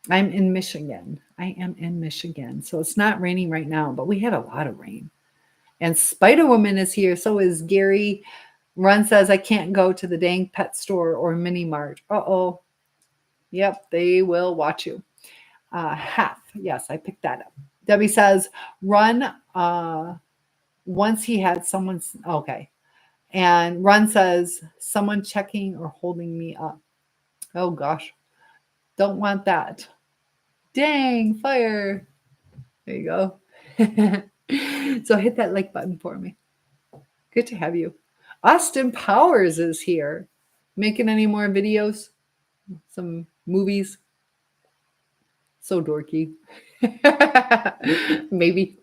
Speaker 1: I'm in Michigan. I am in Michigan. So it's not raining right now, but we had a lot of rain. And Spider Woman is here. So is Gary. Run says, I can't go to the dang pet store or mini mart. Uh-oh. Yep, they will watch you. Half. Yes, I picked that up. Debbie says, run once he had someone's. Okay. And Run says, someone checking or holding me up. Oh, gosh. Don't want that. Dang, fire. There you go. So hit that like button for me. Good to have you. Austin Powers is here. Making any more videos? Some movies? So dorky. Maybe.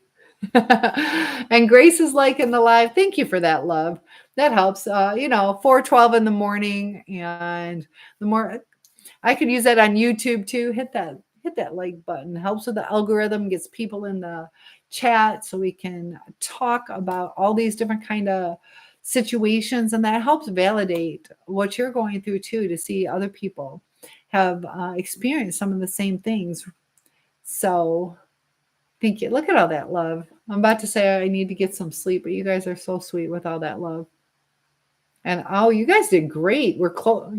Speaker 1: And Grace is liking the live. Thank you for that, love. That helps. 4:12 in the morning, and the more I could use that on YouTube too. Hit that like button. Helps with the algorithm, gets people in the chat so we can talk about all these different kind of situations, and that helps validate what you're going through too, to see other people have experienced some of the same things. So thank you. Look at all that love. I'm about to say I need to get some sleep, but you guys are so sweet with all that love. And you guys did great. We're close,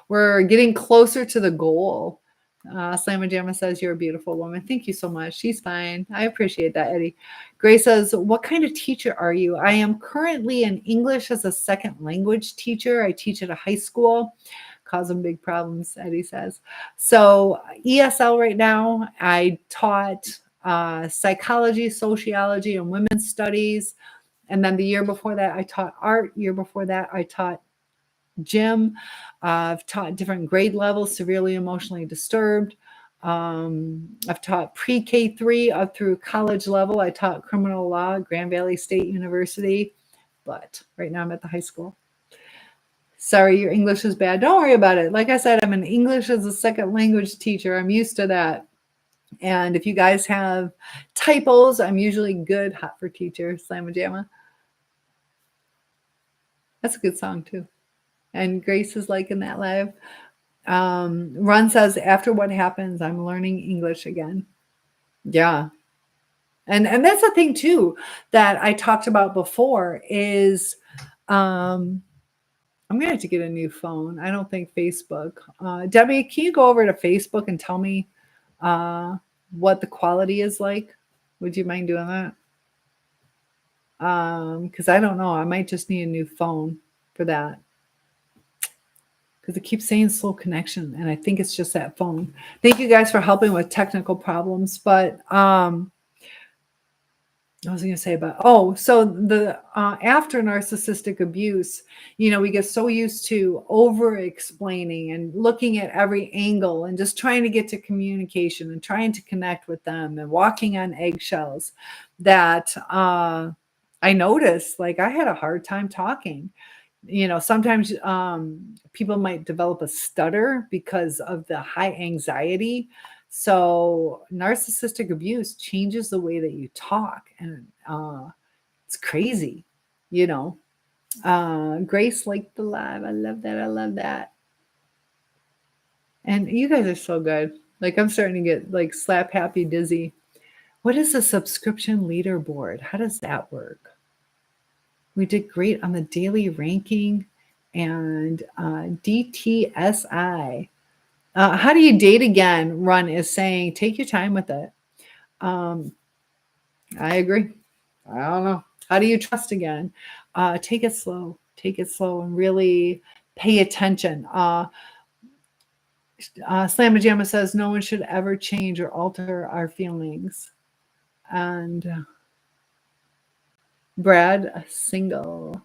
Speaker 1: we're getting closer to the goal. Slamma Jamma says, you're a beautiful woman. Thank you so much. She's fine. I appreciate that, Eddie. Grace says, what kind of teacher are you? I am currently an English as a second language teacher. I teach at a high school. Causing big problems, Eddie says. So ESL right now, I taught psychology, sociology, and women's studies. And then the year before that, I taught art. Year before that, I taught gym. I've taught different grade levels, severely emotionally disturbed. I've taught pre-K3 up through college level. I taught criminal law at Grand Valley State University. But right now I'm at the high school. Sorry, your English is bad. Don't worry about it. Like I said, I'm an English as a second language teacher. I'm used to that. And if you guys have typos, I'm usually good. Hot for teacher, Slamma Jamma. That's a good song too. And Grace is liking that live. Ron says, after what happens, I'm learning English again. Yeah. And that's the thing too that I talked about before is I'm going to have to get a new phone. I don't think Facebook. Debbie, can you go over to Facebook and tell me what the quality is like? Would you mind doing that? Because I don't know. I might just need a new phone for that. because it keeps saying slow connection, and I think it's just that phone. Thank you guys for helping with technical problems, but I was going to say about, so the after narcissistic abuse, we get so used to over explaining and looking at every angle and just trying to get to communication and trying to connect with them and walking on eggshells that I noticed, like, I had a hard time talking. Sometimes people might develop a stutter because of the high anxiety. So narcissistic abuse changes the way that you talk, and it's crazy, you know. Grace liked the live. I love that. I love that. And you guys are so good. Like, I'm starting to get like slap happy dizzy. What is a subscription leaderboard? How does that work? We did great on the daily ranking and DTSI. How do you date again? Run is saying, take your time with it. I agree. I don't know. How do you trust again? Take it slow. Take it slow and really pay attention. Slamajama says, no one should ever change or alter our feelings. And Brad, single.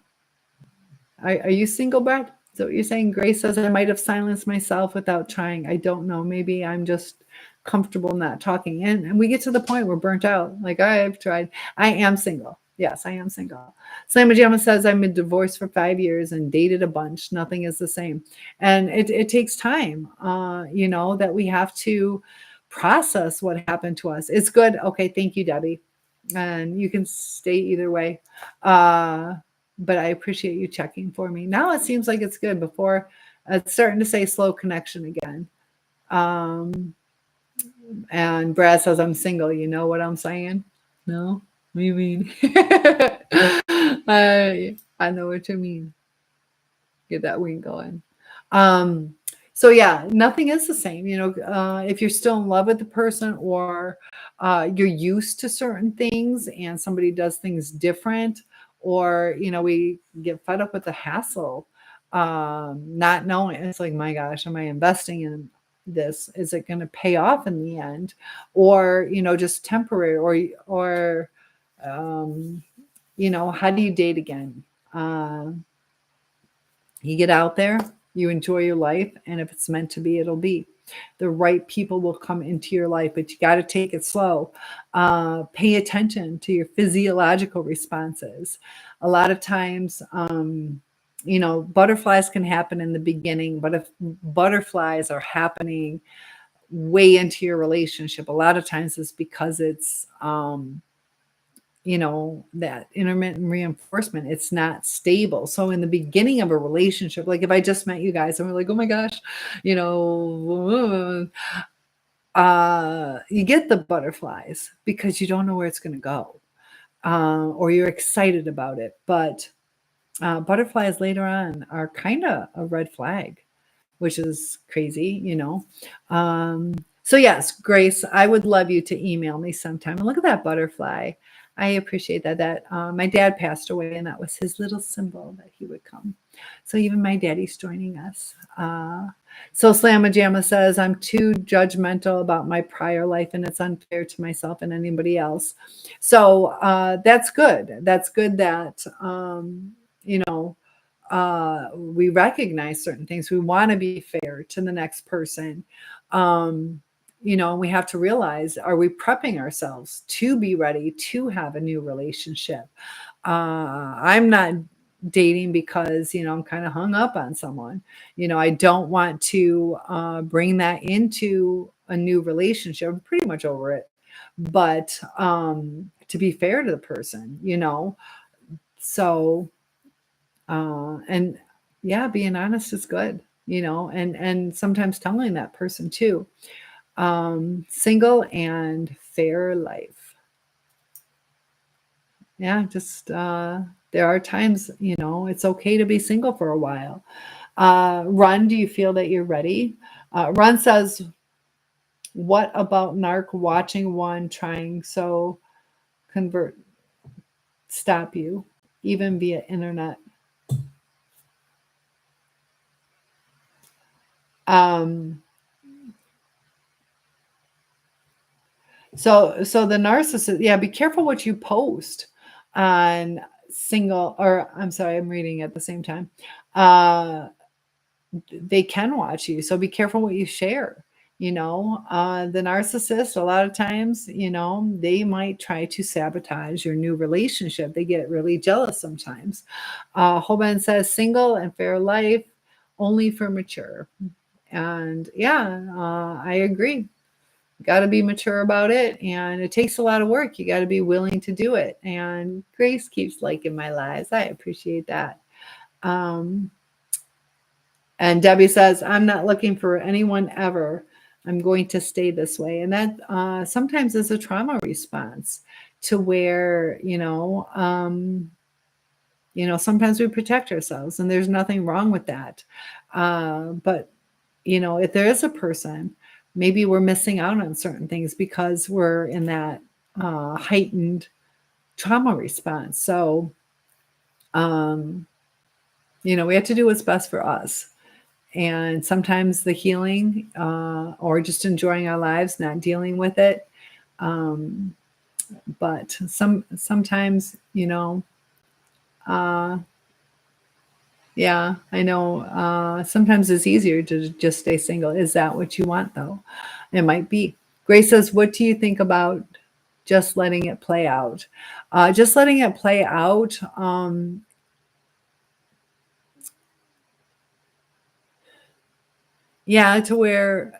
Speaker 1: Are you single, Brad? Is that what you're saying? Grace says, I might have silenced myself without trying. I don't know. Maybe I'm just comfortable not talking. And we get to the point we're burnt out. Like, I've tried. I am single. Yes, I am single. Slamajama says, I'm in divorce for 5 years and dated a bunch. Nothing is the same. And it takes time, that we have to process what happened to us. It's good. Okay, thank you, Debbie. And you can stay either way. But I appreciate you checking for me. Now it seems like it's good. Before, it's starting to say slow connection again. And Brad says, I'm single. You know what I'm saying? No? What do you mean? I know what you mean. Get that wing going. So yeah, nothing is the same. If you're still in love with the person, or you're used to certain things and somebody does things different, or we get fed up with the hassle, not knowing. It's like, my gosh, am I investing in this? Is it going to pay off in the end? Or just temporary? Or how do you date again? You get out there, you enjoy your life, and if it's meant to be, it'll be. The right people will come into your life, but you got to take it slow. Pay attention to your physiological responses. A lot of times, butterflies can happen in the beginning, but if butterflies are happening way into your relationship, a lot of times it's because it's that intermittent reinforcement, it's not stable. So in the beginning of a relationship, like if I just met you guys and we're like, oh my gosh, you get the butterflies because you don't know where it's going to go, or you're excited about it. But butterflies later on are kind of a red flag, which is crazy. So yes, Grace, I would love you to email me sometime. And look at that butterfly. I appreciate that. My dad passed away, and that was his little symbol that he would come. So even my daddy's joining us. So Slamajama says, I'm too judgmental about my prior life, and it's unfair to myself and anybody else. So that's good. That's good that, we recognize certain things. We want to be fair to the next person. We have to realize, are we prepping ourselves to be ready to have a new relationship? I'm not dating because, I'm kind of hung up on someone. I don't want to bring that into a new relationship. I'm pretty much over it. But to be fair to the person, so, and yeah, being honest is good, and sometimes telling that person too. Single and fair life. Yeah, just there are times, it's okay to be single for a while. Run, do you feel that you're ready? Run says, what about narc watching one trying so convert stop you, even via internet? Um, so the narcissist, yeah, be careful what you post on single, or I'm sorry, I'm reading at the same time. Uh, they can watch you, so be careful what you share. The narcissist, a lot of times, they might try to sabotage your new relationship. They get really jealous sometimes. Hoban says single and fair life, only for mature. And yeah, I agree. Got to be mature about it, and it takes a lot of work. You got to be willing to do it. And Grace keeps liking my lives. I appreciate that. Um, and Debbie says, I'm not looking for anyone ever. I'm going to stay this way. And that sometimes is a trauma response to where, sometimes we protect ourselves, and there's nothing wrong with that. But if there is a person, maybe we're missing out on certain things because we're in that heightened trauma response. So, um, we have to do what's best for us. And sometimes the healing or just enjoying our lives, not dealing with it. Um, but sometimes, uh, yeah, I know. Sometimes it's easier to just stay single. Is that what you want, though? It might be. Grace says, what do you think about just letting it play out? Just letting it play out. Yeah, to where,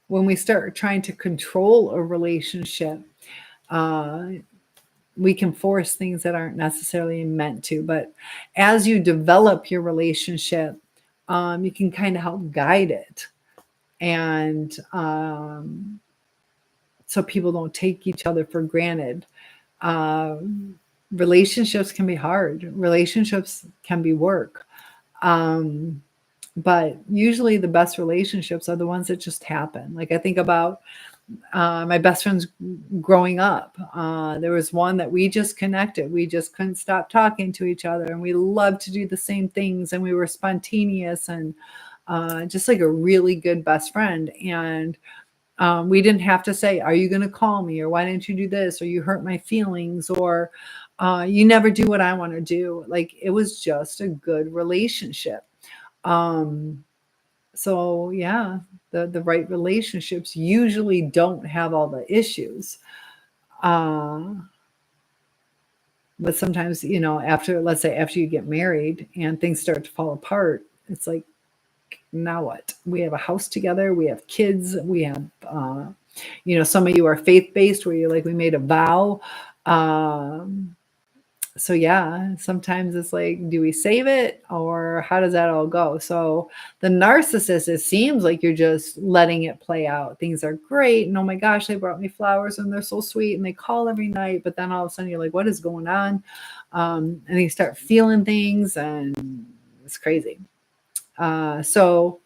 Speaker 1: when we start trying to control a relationship, uh, we can force things that aren't necessarily meant to. But as you develop your relationship, you can kind of help guide it. And so people don't take each other for granted. Relationships can be hard, relationships can be work. Um, but usually the best relationships are the ones that just happen. Like I think about my best friends growing up. There was one that we just connected. We just couldn't stop talking to each other, and we loved to do the same things, and we were spontaneous and just like a really good best friend. And we didn't have to say, "Are you going to call me?" or "Why didn't you do this?" or "You hurt my feelings," or "You never do what I want to do." Like it was just a good relationship. Um, so yeah, the right relationships usually don't have all the issues. Uh, but sometimes, after, let's say, after you get married and things start to fall apart, it's like, now what? We have a house together, we have kids, we have, some of you are faith based where you're like, we made a vow. Um, so yeah, sometimes it's like, do we save it or how does that all go? So the narcissist, it seems like you're just letting it play out. Things are great, and oh my gosh, they brought me flowers and they're so sweet and they call every night. But then all of a sudden you're like, what is going on? And you start feeling things, and it's crazy. So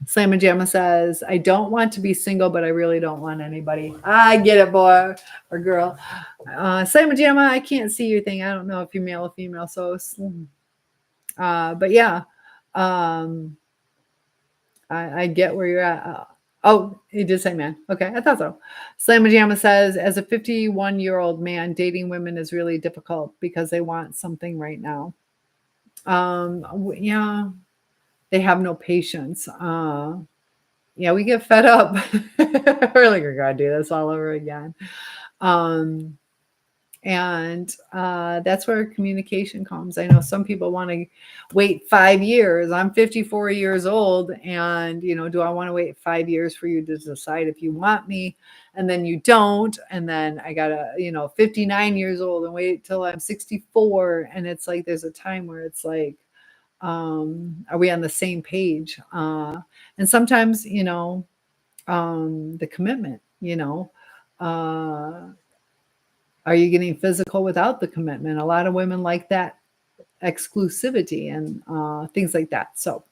Speaker 1: Slamma Jamma says, I don't want to be single, but I really don't want anybody. I get it, boy or girl. Slamma Jamma, I can't see your thing. I don't know if you're male or female. So, but yeah, um, I get where you're at. Oh, he did say man. Okay, I thought so. Slamma Jamma says, as a 51-year-old man, dating women is really difficult because they want something right now. Yeah, they have no patience. Yeah, we get fed up. We're like, we're gonna do this all over again. Um, and that's where communication comes. I know some people want to wait 5 years. I'm 54 years old, and do I want to wait 5 years for you to decide if you want me? And then you don't, and then I gotta, 59 years old and wait till I'm 64. And it's like there's a time where it's like, are we on the same page? And sometimes, the commitment, uh, are you getting physical without the commitment? A lot of women like that exclusivity and things like that. So,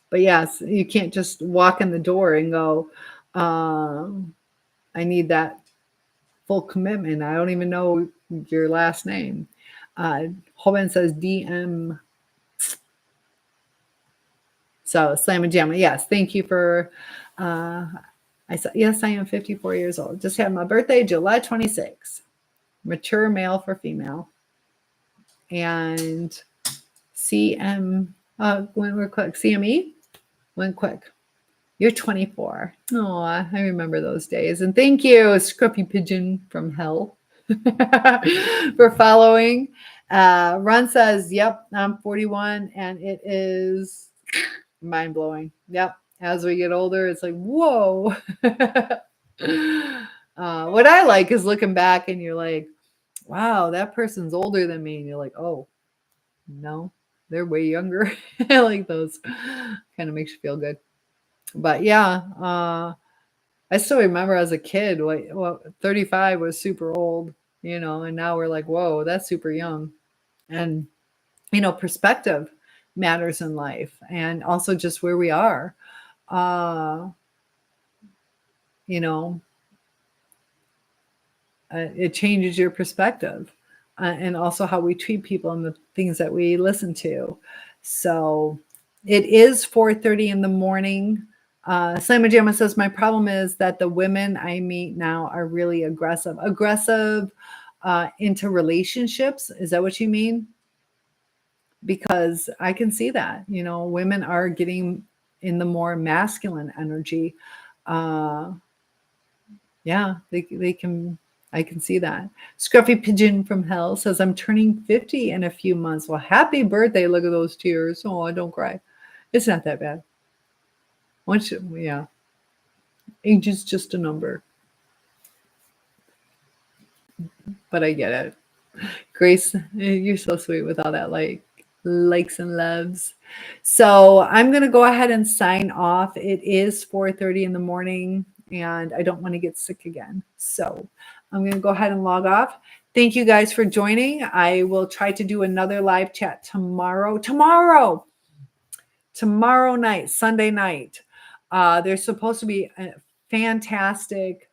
Speaker 1: but yes, you can't just walk in the door and go, I need that full commitment. I don't even know your last name. Hoban says DM So Slamma Jamma, yes. Thank you for I said, yes, I am 54 years old. Just had my birthday, July 26th. Mature male for female. And CM went real quick. CME went quick. You're 24. Oh, I remember those days. And thank you, Scruffy Pigeon from Hell, for following. Ron says, yep, I'm 41, and it is mind blowing. Yep. As we get older, it's like, whoa. What I like is looking back and you're like, wow, that person's older than me. And you're like, oh, no, they're way younger. I like those. Kind of makes you feel good. But yeah, I still remember as a kid, like, well, 35 was super old, and now we're like, whoa, that's super young. And, perspective matters in life, and also just where we are. You know, it changes your perspective, and also how we treat people and the things that we listen to. So it is 4:30 in the morning. Slamma Jamma says, my problem is that the women I meet now are really aggressive. Aggressive into relationships. Is that what you mean? Because I can see that, women are getting in the more masculine energy. Yeah, they can. I can see that. Scruffy Pigeon from Hell says, I'm turning 50 in a few months. Well, happy birthday. Look at those tears. Oh, don't cry. It's not that bad. Yeah. Age is just a number. But I get it. Grace, you're so sweet with all that likes and loves. So I'm going to go ahead and sign off. It is 4:30 in the morning, and I don't want to get sick again. So I'm going to go ahead and log off. Thank you guys for joining. I will try to do another live chat tomorrow. Tomorrow night, Sunday night. There's supposed to be a fantastic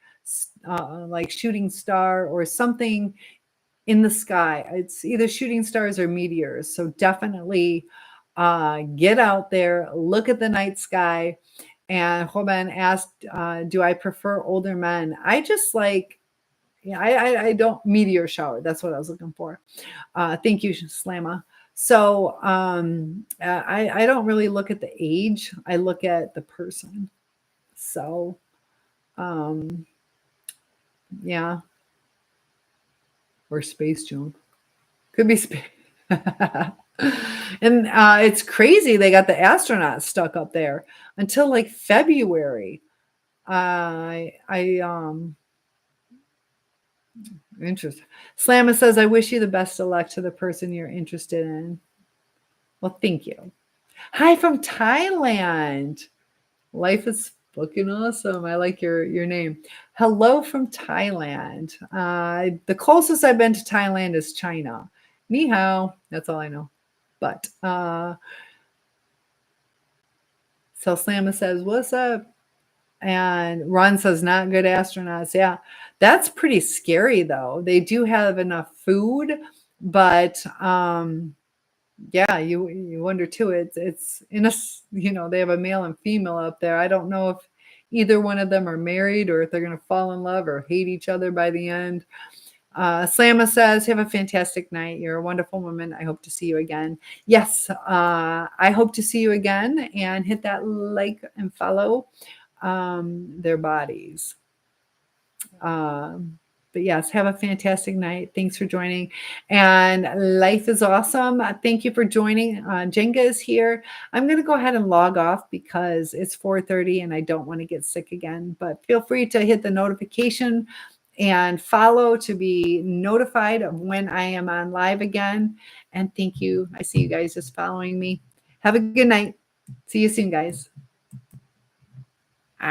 Speaker 1: like shooting star or something in the sky. It's either shooting stars or meteors. So definitely get out there, look at the night sky. And Hoban asked, do I prefer older men? I just like, yeah, I don't meteor shower. That's what I was looking for. Thank you, Slamma. So I don't really look at the age. I look at the person. So yeah, or space junk. Could be space. And it's crazy. They got the astronauts stuck up there until like February. Interesting. Slamma says, I wish you the best of luck to the person you're interested in. Well, thank you. Hi from Thailand. Life is fucking awesome. I like your name. Hello from Thailand. The closest I've been to Thailand is China. Ni hao. That's all I know. But so Slamma says, what's up? And Ron says, not good astronauts. Yeah, that's pretty scary, though. They do have enough food, but yeah, you wonder too. It's in a, they have a male and female up there. I don't know if either one of them are married or if they're going to fall in love or hate each other by the end. Slamma says, have a fantastic night. You're a wonderful woman. I hope to see you again. Yes, I hope to see you again, and hit that like and follow their bodies. But yes, have a fantastic night. Thanks for joining. And life is awesome. Thank you for joining. Jenga is here. I'm going to go ahead and log off because it's 4:30 and I don't want to get sick again. But feel free to hit the notification and follow to be notified of when I am on live again. And thank you. I see you guys just following me. Have a good night. See you soon, guys.